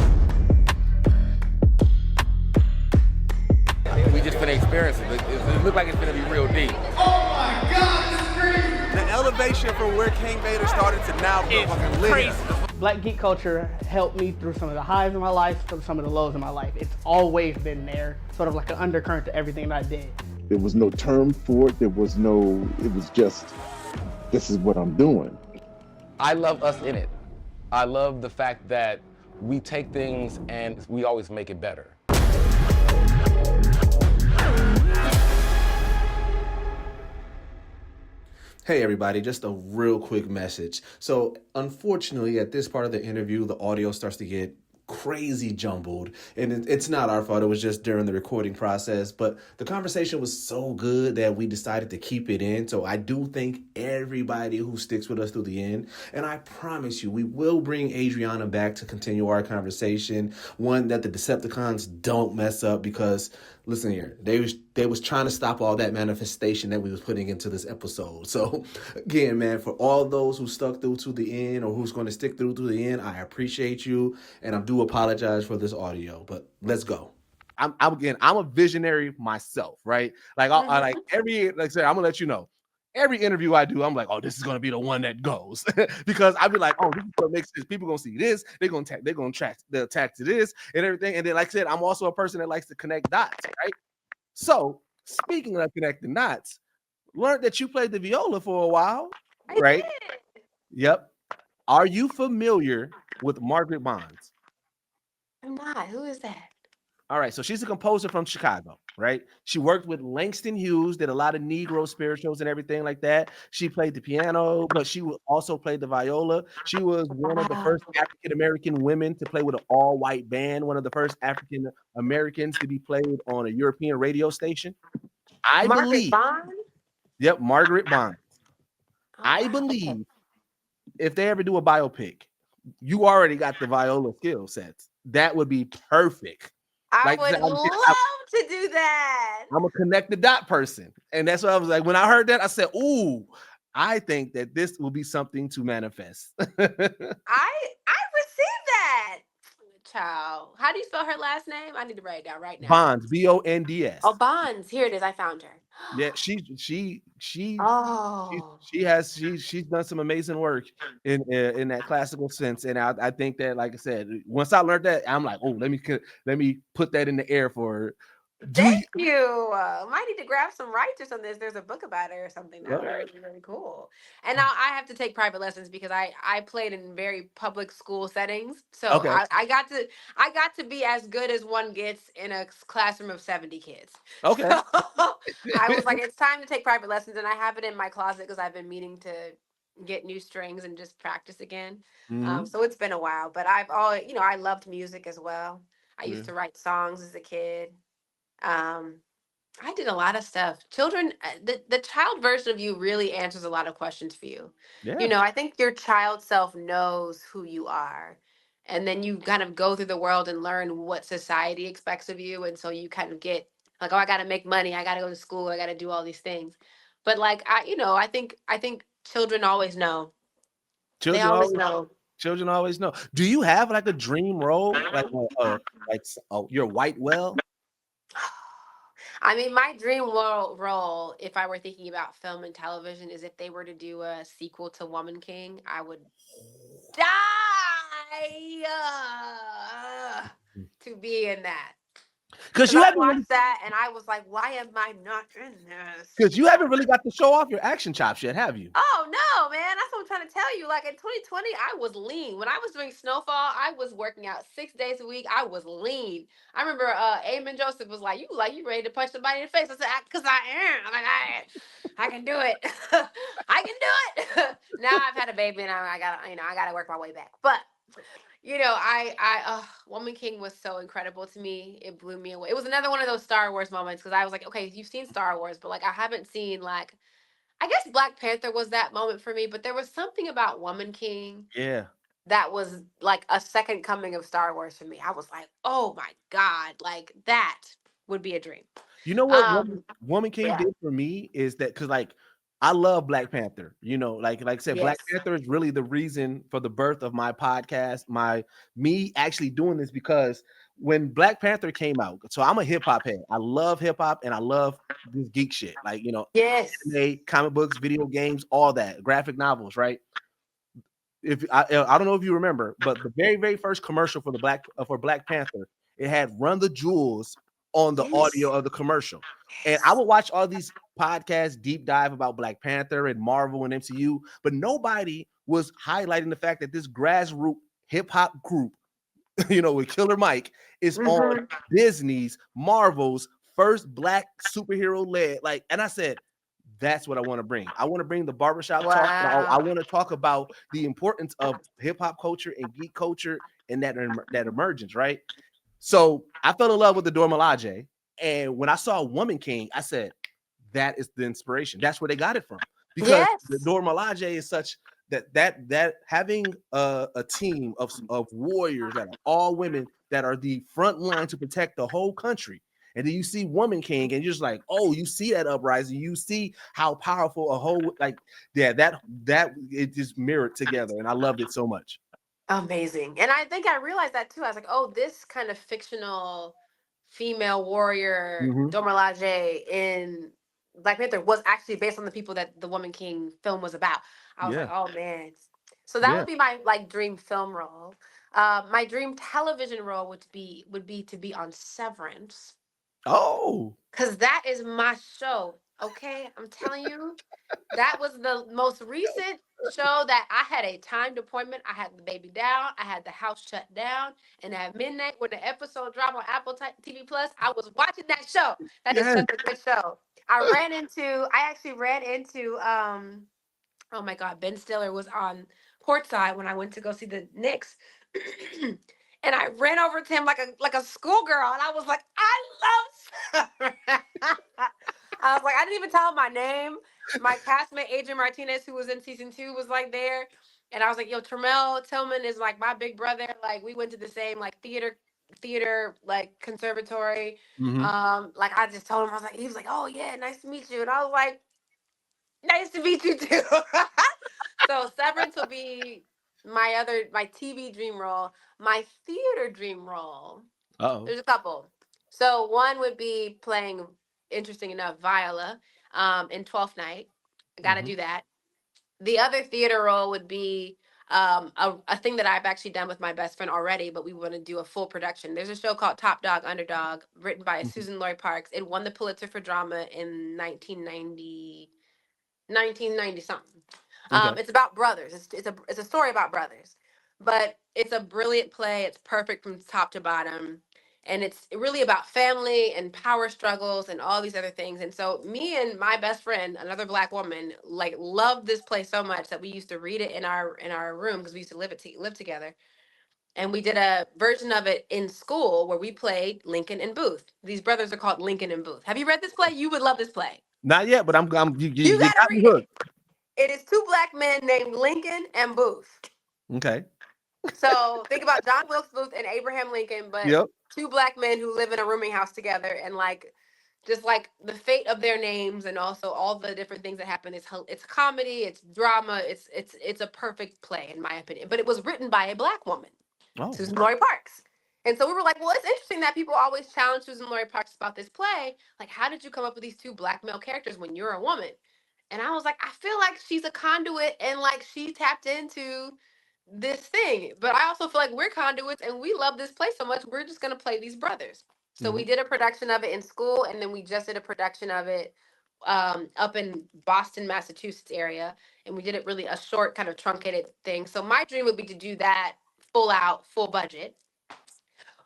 We just finna experience it. It look like it's gonna be real deep. Oh my God, this is crazy! The elevation from where King Vader started to now fucking crazy. Black geek culture helped me through some of the highs in my life, through some of the lows in my life. It's always been there, sort of like an undercurrent to everything that I did. There was no term for it. It was just, this is what I'm doing. I love us in it. I love the fact that we take things and we always make it better. Hey everybody, just a real quick message. So unfortunately at this part of the interview, the audio starts to get crazy jumbled, and it's not our fault. It was just during the recording process, but the conversation was so good that we decided to keep it in. So I do thank everybody who sticks with us through the end, and I promise you we will bring Adrianna back to continue our conversation, one that the Decepticons don't mess up, because listen here, they was trying to stop all that manifestation that we was putting into this episode. So again, man, for all those who stuck through to the end or who's going to stick through to the end, I appreciate you, and I do apologize for this audio. But let's go. I'm a visionary myself, right? Like I like like I said, I'm gonna let you know. Every interview I do, I'm like, oh, this is gonna be the one that goes because I'll be like, oh, this is what makes sense. People gonna see this, they're gonna track the attack to this and everything. And then, like I said, I'm also a person that likes to connect dots, right? So speaking of connecting dots, learned that you played the viola for a while, right? I did. Yep. Are you familiar with Margaret Bonds? I'm not. Who is that? All right, so she's a composer from Chicago, right? She worked with Langston Hughes, did a lot of Negro spirituals and everything like that. She played the piano, but she also played the viola. She was one of the Wow. first African American women to play with an all-white band, one of the first African Americans to be played on a European radio station. I Margaret believe, Bond? yep, Margaret Bonds. Oh, I wow. Okay. believe if they ever do a biopic, you already got the viola skill sets. That would be perfect. I Like I said, would love to do that. I'm a connect the dot person. And that's what I was like. When I heard that, I said, ooh, I think that this will be something to manifest. I received that. Child. How do you spell her last name? I need to write it down right now. Bonds, Bonds. Oh, Bonds. Here it is. I found her. Yeah, she's Oh. she's done some amazing work in that classical sense, and I think that, like I said, once I learned that, I'm like, oh, let me put that in the air for her. Thank you. Might need to grab some rights or something. There's a book about it or something. That would be really, really cool. And now I have to take private lessons because I played in very public school settings. So Okay. I got to be as good as one gets in a classroom of 70 kids. Okay. So I was like, it's time to take private lessons, and I have it in my closet because I've been meaning to get new strings and just practice again. Mhm. So it's been a while, but I loved music as well. I used Yeah. to write songs as a kid. Um, I did a lot of stuff. Children, the child version of you really answers a lot of questions for you. You Yeah. know, I think your child self knows who you are. And then you kind of go through the world and learn what society expects of you. And so you kind of get like, oh, I got to make money. I got to go to school. I got to do all these things. But like, I think children always know. They Children always always know. children always know. Do you have like a dream role, like your white well? I mean, my dream role, if I were thinking about film and television, is if they were to do a sequel to Woman King, I would die to be in that. Because Because you I haven't really, watched that and I was like, why am I not in this? because you haven't really got to show off your action chops yet, have you? Oh no, man. That's what I'm trying to tell you. Like in 2020, I was lean. When I was doing Snowfall, I was working out 6 days a week. I was lean. I remember Amen Joseph was like, you ready to punch somebody in the face? I said, because I am. I'm like, I can do it. I can do it. Now I've had a baby and I gotta work my way back. But Woman King was so incredible to me. It blew me away. It was another one of those Star Wars moments because I was like, okay, you've seen Star Wars, but like I haven't seen like I guess Black Panther was that moment for me, but there was something about Woman King Yeah. that was like a second coming of Star Wars for me. I was like, oh my God, like that would be a dream. You know what Woman King Yeah. did for me is that because like I love Black Panther, like I said, Black Yes. Panther is really the reason for the birth of my podcast, me actually doing this because when Black Panther came out, so I'm a hip hop head. I love hip hop and I love this geek shit, like Yes. anime, comic books, video games, all that, graphic novels, right? If I don't know if you remember, but the very very first commercial for Black Panther, it had "Run the Jewels" on the audio of the commercial, and I would watch all these podcasts deep dive about Black Panther and Marvel and MCU, but nobody was highlighting the fact that this grassroots hip hop group, with Killer Mike, is on Disney's Marvel's first Black superhero led, and I said, that's what I want to bring. I want to bring the barbershop talk. I want to talk about the importance of hip hop culture and geek culture and that emergence, right? So I fell in love with the Dora Milaje, and when I saw Woman King, I said, that is the inspiration. That's where they got it from, because the Dora Milaje is such that having a team of warriors that are all women that are the front line to protect the whole country. And then you see Woman King, and you're just like, oh, you see that uprising. You see how powerful a whole, that it just mirrored together. And I loved it so much. Amazing. And I think I realized that too. I was like, oh, this kind of fictional female warrior, Dora Milaje in Black Panther was actually based on the people that the Woman King film was about. I was like, oh man. So that would be my dream film role. My dream television role would be to be on Severance. Oh, because that is my show. Okay, I'm telling you, that was the most recent show that I had a timed appointment. I had the baby down. I had the house shut down, and at midnight, when the episode dropped on Apple TV Plus, I was watching that show. That is such a good show. I actually ran into oh my God, Ben Stiller was on courtside when I went to go see the Knicks. And I ran over to him like a schoolgirl, and I was like, I love Summer. I was like, I didn't even tell him my name. My castmate Adrian Martinez, who was in season 2, was like there, and I was like, yo, Tremel Tillman is like my big brother. Like we went to the same like theater like conservatory. Like I just told him, I was like, he was like, oh yeah, nice to meet you, and I was like, nice to meet you too. So Severance will be my TV dream role. My theater dream role. There's a couple. So one would be playing, interesting enough, Viola in 12th Night. I gotta do that. The other theater role would be a thing that I've actually done with my best friend already, but we want to do a full production. There's a show called Top Dog Underdog, written by Susan Lloyd Parks. It won the Pulitzer for drama in 1990 something. It's about brothers. It's a story about brothers, but it's a brilliant play. It's perfect from top to bottom, and it's really about family and power struggles and all these other things. And so, me and my best friend, another Black woman, like loved this play so much that we used to read it in our room because we used to live together. And we did a version of it in school where we played Lincoln and Booth. These brothers are called Lincoln and Booth. Have you read this play? You would love this play. Not yet, but you gotta got me read hooked. It is two black men named Lincoln and Booth. Okay. So think about John Wilkes Booth and Abraham Lincoln, but two black men who live in a rooming house together, and like just like the fate of their names and also all the different things that happen. It's comedy, it's drama, it's a perfect play in my opinion. But it was written by a black woman, Susan Laurie Parks. And so we were like, well, it's interesting that people always challenge Susan Laurie Parks about this play. Like, how did you come up with these two black male characters when you're a woman? And I was like, I feel like she's a conduit and like she tapped into this thing. But I also feel like we're conduits and we love this play so much, we're just going to play these brothers. So we did a production of it in school, and then we just did a production of it up in Boston, Massachusetts area. And we did it really a short kind of truncated thing. So my dream would be to do that full out, full budget.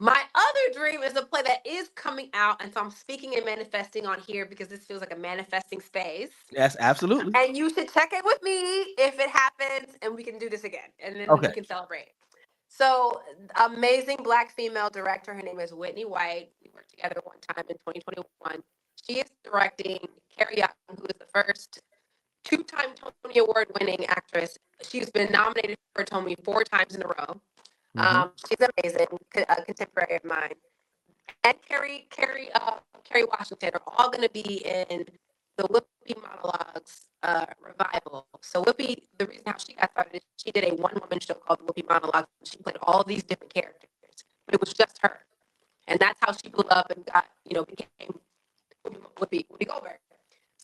My other dream is a play that is coming out, and so I'm speaking and manifesting on here because this feels like a manifesting space. Yes, absolutely. And you should check in with me if it happens, and we can do this again, and then we can celebrate. So, amazing black female director. Her name is Whitney White. We worked together one time in 2021. She is directing Carrie Young, who is the first two-time Tony Award-winning actress. She's been nominated for a Tony 4 times in a row. She's amazing, a contemporary of mine. And Carrie Washington are all going to be in the Whoopi Monologues revival. So Whoopi, the reason how she got started is she did a one-woman show called Whoopi Monologues. She played all these different characters, but it was just her. And that's how she blew up and got, became Whoopi Goldberg.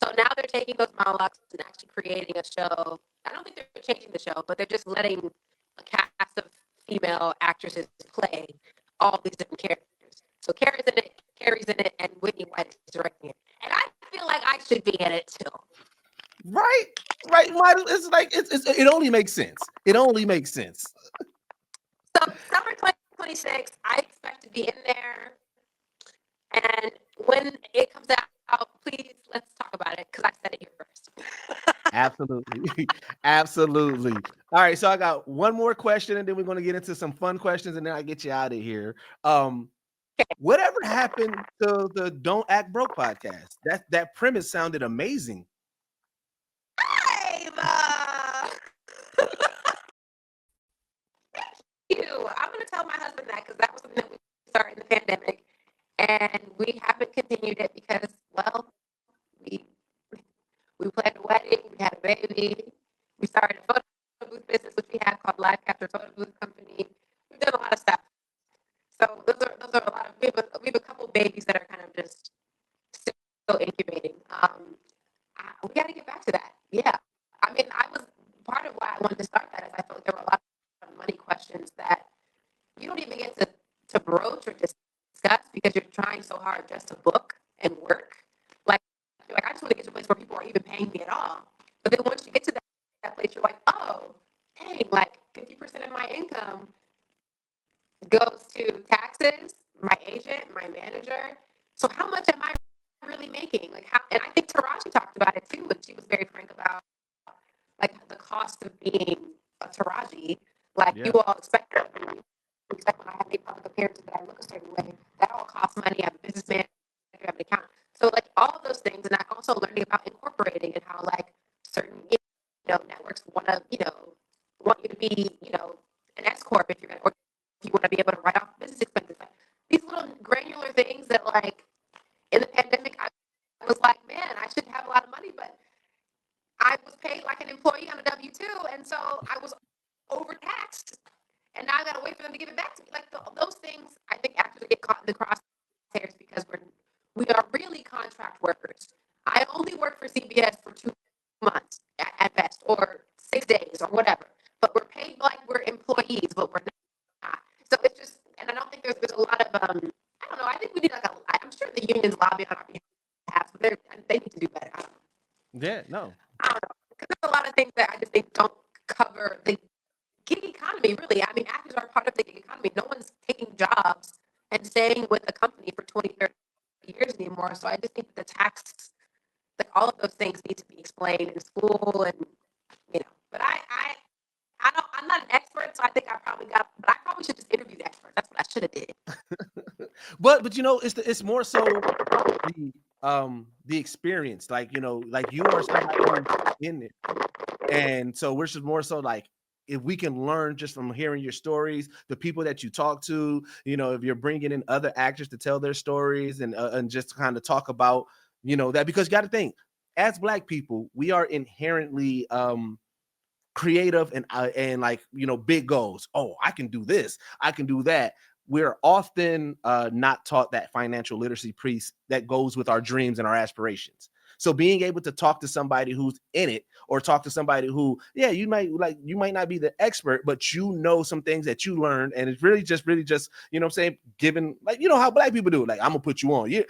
So now they're taking those monologues and actually creating a show. I don't think they're changing the show, but they're just letting a cast of female actresses play all these different characters. So Carrie's in it, and Whitney White is directing it. And I feel like I should be in it too. Right. It's like it only makes sense. It only makes sense. So summer 2026, I expect to be in there. And when it comes out, please let's talk about it because I said it here first. Absolutely. All right, so I got one more question, and then we're going to get into some fun questions, and then I get you out of here. Whatever happened to the Don't Act Broke podcast? That premise sounded amazing. Thank you. I'm going to tell my husband that because that was something that we started in the pandemic, and we haven't continued it because, well, we planned a wedding, we had a baby, we started a photo booth business, which we have called Live Capture Photo Booth Company. We've done a lot of stuff. So those are a lot of, we have a couple babies that are kind of just still incubating. We got to get back to that. Yeah. I mean, part of why I wanted to start that is I felt like there were a lot of money questions that you don't even get to broach or discuss because you're trying so hard just to book and work. Like I just want to get to a place where people are even paying me at all. But then once you get to that place, you're like, oh, dang, like 50% of my income goes to taxes, my agent, my manager. So how much am I really making? And I think Taraji talked about it too, and she was very frank about like the cost of being a Taraji. You all expect when I have the public appearances that I look a certain way, that all costs money. I have a business manager, I have an account. So like all of those things, and I also learning about incorporating and how like certain networks want you to be an S corp if you want to be able to write off business expenses. Like, these little granular things that like in the pandemic I was like, man, I should have a lot of money, but I was paid like an employee on a W-2, and so I was overtaxed, and now I gotta wait for them to give it back to me. Like those things, I think actors get caught in the crosshairs because we are really contract workers. I only work for CBS for 2 months at best, or 6 days, or whatever. But we're paid like we're employees, but we're not. So it's just, and I don't think there's a lot of, I don't know. I think we need I'm sure the unions lobby on our behalf, but they need to do better. I don't know. Yeah, no. I don't know, because there's a lot of things that I just think don't cover the gig economy. Really, I mean, actors are part of the gig economy. No one's taking jobs and staying with a company for 20, 30 years anymore. So I just think the tax, like all of those things need to be explained in school, and but I'm not an expert, so I think I probably probably should just interview the expert. That's what I should have did. but you know, it's more so the experience, like, you know, like you are somebody who's in it, and so we're just more so like, if we can learn just from hearing your stories, the people that you talk to, you know, if you're bringing in other actors to tell their stories and just kind of talk about, you know, that, because you got to think, as Black people, we are inherently creative and like, you know, big goals. Oh, I can do this, I can do that. We're often not taught that financial literacy piece that goes with our dreams and our aspirations. So being able to talk to somebody who's in it, or talk to somebody who, yeah, you might not be the expert, but you know some things that you learned, and it's really just, you know what I'm saying, given, like, you know how Black people do it, like, I'm gonna put you on. You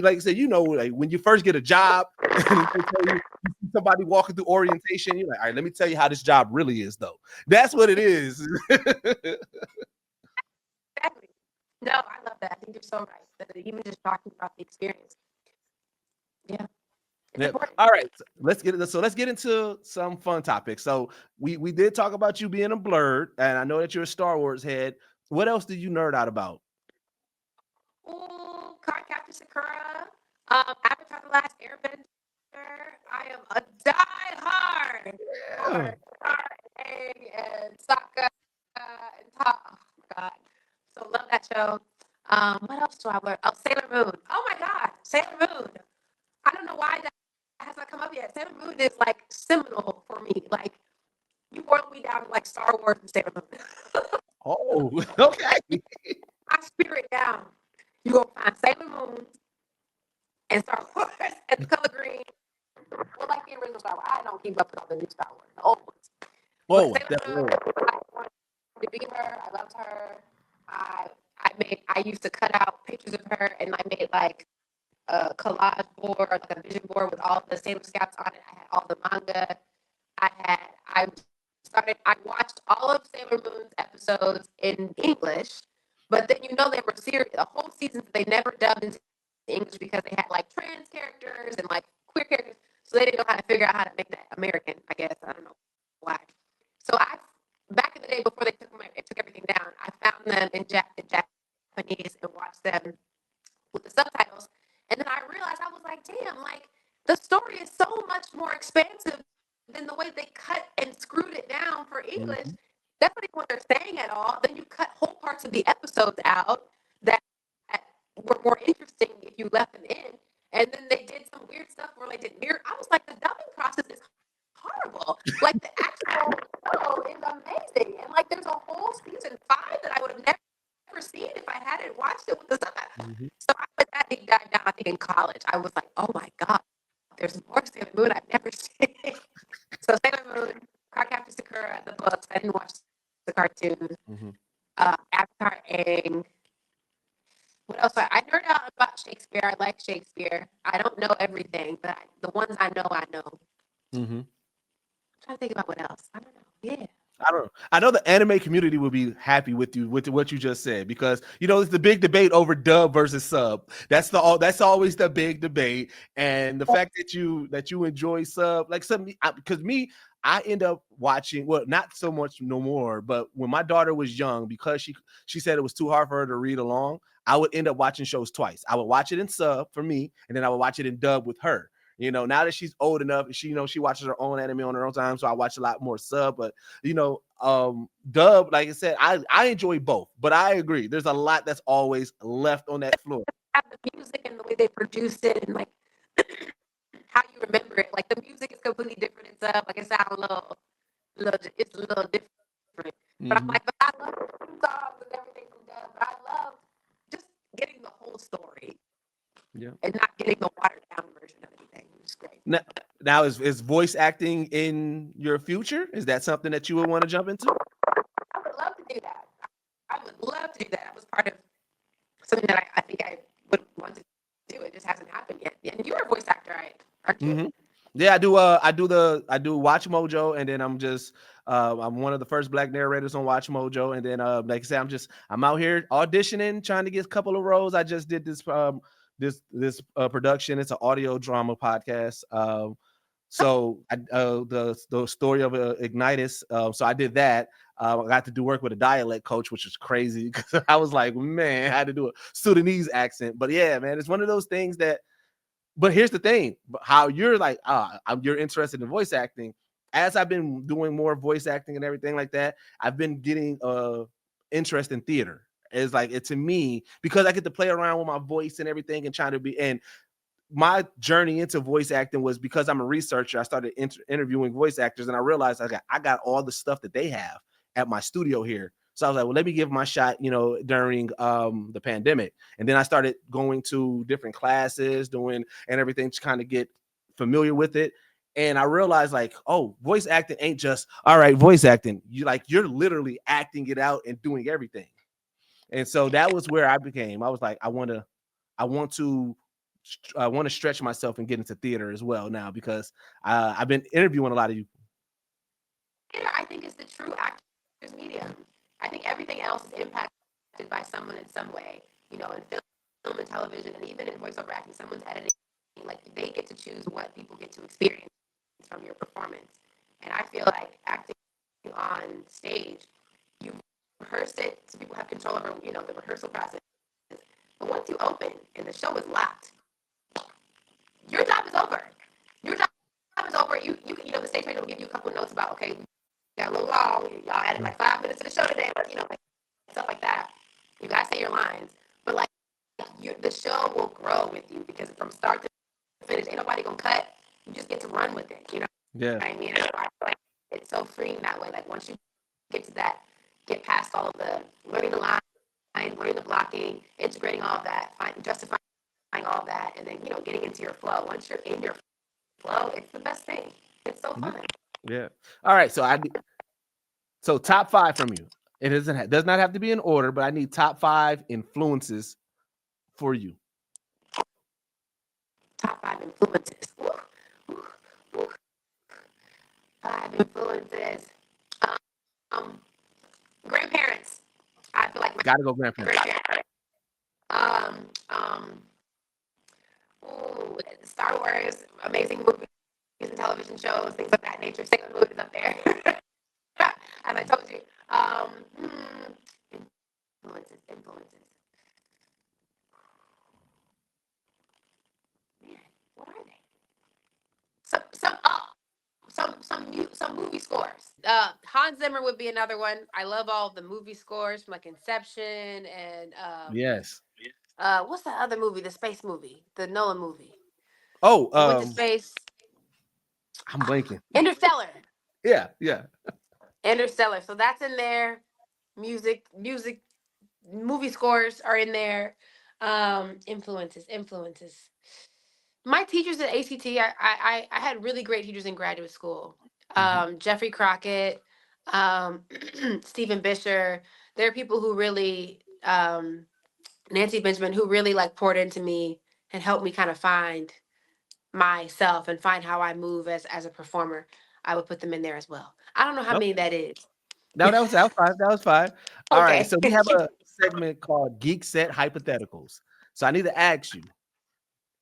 like I said, you know, like when you first get a job and they tell you see somebody walking through orientation, you're like, all right, let me tell you how this job really is, though. That's what it is. Exactly. No, I love that. I think you're so right. That even just talking about the experience. Yeah. Yep. All right, let's get into some fun topics. So we did talk about you being a blurred, and I know that you're a Star Wars head. What else did you nerd out about? Ooh, Card Captor Sakura, Avatar: The Last Airbender. I am a die-hard for Aang and Sokka and Ta. Oh my god, so love that show. What else do I learn? Oh, Sailor Moon. Oh my god, Sailor Moon. I don't know why that has not come up yet. Sailor Moon is like seminal for me. Like, you boil me down to like Star Wars and Sailor Moon. Oh, okay. I spirit down. You go find Sailor Moon and Star Wars and the color green. Well, like the original Star Wars. I don't keep up with all the new Star Wars, the old ones. Oh, Sailor Moon, I wanted to be her. I loved her. I used to cut out pictures of her, and I made like a collage board, like a vision board with all the Sailor Scouts on it. I had all the manga. I watched all of Sailor Moon's episodes in English, but then you know they were serious. The whole season they never dubbed into English because they had like trans characters and like queer characters, so they didn't know how to figure out how to make that American. I guess I don't know why. So back in the day before they took everything down, I found them in Japanese and watched them with the subtitles. And then I realized, I was like, damn, like the story is so much more expansive than the way they cut and screwed it down for English. Mm-hmm. That's not even what they're saying at all. Then you cut whole parts of the episodes out that were more interesting if you left them in. And then they did some weird stuff where they did mirror. I was like, the dubbing process is horrible. Like the actual show is amazing. And like there's a whole season 5 that I would have never seen if I hadn't watched it with the subtitles. Mm-hmm. So I put that deep dive down, I think, in college. I was like, oh my God, there's more Sailor Moon I've never seen. So Sailor Moon, Card Captor Sakura, the books. I didn't watch the cartoon. Mm-hmm. Avatar Aang. What else? I nerd out about Shakespeare. I like Shakespeare. I don't know everything, but the ones I know. Mm-hmm. I'm trying to think about what else. I don't know. Yeah. I don't know. I know the anime community will be happy with you with what you just said, because you know it's the big debate over dub versus sub. That's always the big debate, and the fact that you enjoy sub, like because I end up watching, well, not so much no more, but when my daughter was young, because she said it was too hard for her to read along, I would end up watching shows twice. I would watch it in sub for me, and then I would watch it in dub with her. You know, now that she's old enough, she watches her own anime on her own time, so I watch a lot more sub. But you know, dub, like I said, I enjoy both. But I agree, there's a lot that's always left on that floor. The music and the way they produce it, and like how you remember it. Like the music is completely different in sub. Like it sounds a little different. Mm-hmm. But I'm like, but I love songs and everything from dub. But I love just getting the whole story. Yeah. And not getting the watered down version of anything. It's great. Now is voice acting in your future? Is that something that you would want to jump into? I would love to do that. That was part of something that I think I would want to do. It just hasn't happened yet. And you're a voice actor, right? Aren't you? Mm-hmm. Yeah, I do Watch Mojo, and then I'm one of the first Black narrators on Watch Mojo, and then like I said, I'm out here auditioning, trying to get a couple of roles. I just did this production. It's an audio drama podcast. So the story of Ignitus. So I did that. I got to do work with a dialect coach, which was crazy because I was like, man, I had to do a Sudanese accent. But yeah, man, it's one of those things that. But here's the thing: how you're like, you're interested in voice acting. As I've been doing more voice acting and everything like that, I've been getting interest in theater. It's like to me because I get to play around with my voice and everything and trying to be and. My journey into voice acting was because I'm a researcher. I started interviewing voice actors, and I realized I got all the stuff that they have at my studio here. So I was like, well, let me give my shot, during the pandemic. And then I started going to different classes, doing and everything to kind of get familiar with it. And I realized voice acting ain't just all right, voice acting. You're literally acting it out and doing everything. And so that was where I was like, I want to stretch myself and get into theater as well now because I've been interviewing a lot of you. I think it's the true actor's medium. I think everything else is impacted by someone in some way. In film and television, and even in voiceover acting, someone's editing. Like they get to choose what people get to experience from your performance. And I feel like acting on stage, you rehearse it, so people have control over the rehearsal process. But once you open and the show is locked, your job is over. Your job is over. You the stage manager will give you a couple of notes about, okay, we got a little long. Y'all added like 5 minutes to the show today, but stuff like that. You gotta say your lines, but the show will grow with you because from start to finish, ain't nobody gonna cut. You just get to run with it. Yeah. What I mean, I feel like it's so freeing that way. Like once you get to that, get past all of the learning the line, learning the blocking, integrating all of that, justifying all that, and then getting into your flow. Once you're in your flow, it's the best thing. It's so fun. Yeah. All right. So top 5 from you. It does not have to be in order, but I need top 5 influences for you. Top 5 influences. 5 influences. Grandparents. I feel like gotta go grandparents. Star Wars, amazing movies and television shows, things of that nature. Sailor Moon is up there. As I told you. Influences. Man, what are they? Some movie scores. Hans Zimmer would be another one. I love all the movie scores from Inception and yes. What's that other movie? The space movie, the Nolan movie. Oh, went to space. I'm blanking. Interstellar. Yeah. Interstellar. So that's in there. Music, movie scores are in there. Influences. My teachers at ACT, I had really great teachers in graduate school. Jeffrey Crockett, Stephen Bisher. There are people who really, Nancy Benjamin, who really poured into me and helped me kind of find myself and find how I move as a performer. I would put them in there as well. I don't know how many that is. No, that was 5. That was 5. All Okay. right. So we have a segment called Geekset Hypotheticals. So I need to ask you.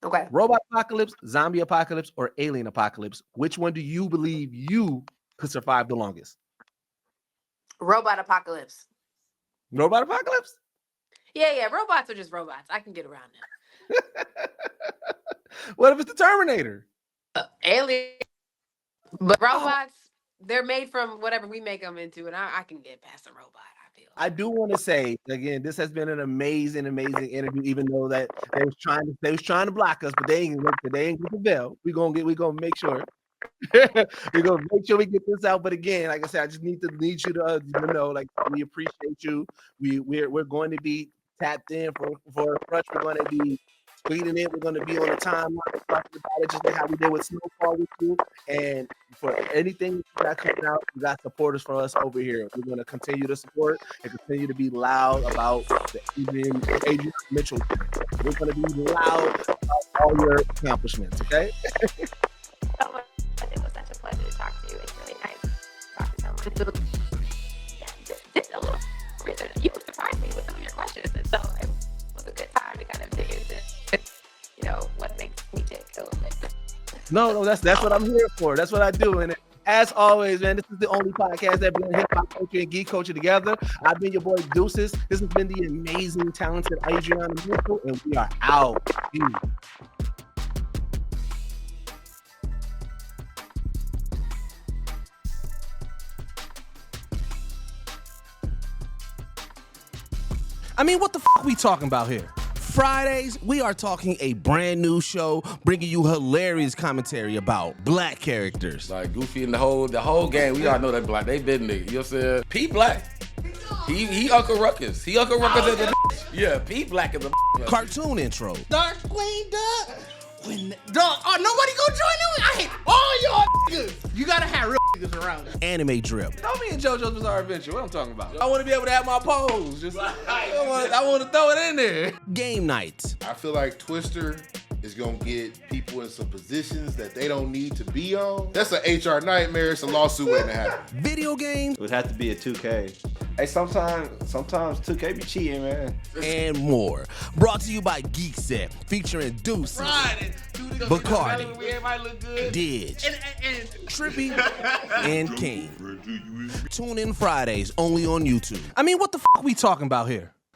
Okay. Robot apocalypse, zombie apocalypse, or alien apocalypse? Which one do you believe you could survive the longest? Robot apocalypse. Robot apocalypse? Yeah. Robots are just robots. I can get around them. What if it's the Terminator? Alien. But robots, they're made from whatever we make them into, and I can get past a robot. I do want to say again, this has been an amazing interview. Even though that they was trying to block us, but they ain't gonna prevail. We're gonna make sure. We're gonna make sure we get this out. But again, like I said, I just need you to know, we appreciate you. We're going to be tapped in for CRUTCH. We're going to be tweeting it. We're going to be on the timeline talking about it, just like how we did with Snowfall with you. And for anything you got coming out, you got supporters for us over here. We're going to continue to support and continue to be loud about the Adrianna Mitchell. We're going to be loud about all your accomplishments. Okay. It was such a pleasure to talk to you. It's really nice talking to someone who did a little research. You surprised me with some of your questions, and so it was a good time to kind of dig into, what makes me tick a little bit. No, that's what I'm here for. That's what I do. And as always, man, this is the only podcast that brings hip-hop culture and geek culture together. I've been your boy Deuces. This has been the amazing, talented Adrianna Mitchell, and we are out. Peace. I mean, what the fuck we talking about here? Fridays, we are talking a brand new show, bringing you hilarious commentary about black characters. Like Goofy and the whole game, we all know that black. They been nigga. You know what I'm saying? P Black. He Uncle Ruckus. He Uncle Ruckus as a yeah, P Black is a cartoon intro. Dark Queen Duck. When dog, nobody gonna join them? I hate all y'all niggas. You gotta have real niggas around. Anime drip. Throw me in JoJo's Bizarre Adventure. What I'm talking about? I want to be able to have my pose. Just I want to throw it in there. Game nights. I feel like Twister is gonna get people in some positions that they don't need to be on. That's an HR nightmare. It's a lawsuit waiting to happen. Video games. It would have to be a 2K. Hey, sometimes 2K be cheating, man. And more. Brought to you by Geekset, featuring Deuce, Bacardi, Didge, and Trippy, and King. Tune in Fridays only on YouTube. I mean, what the fuck we talking about here?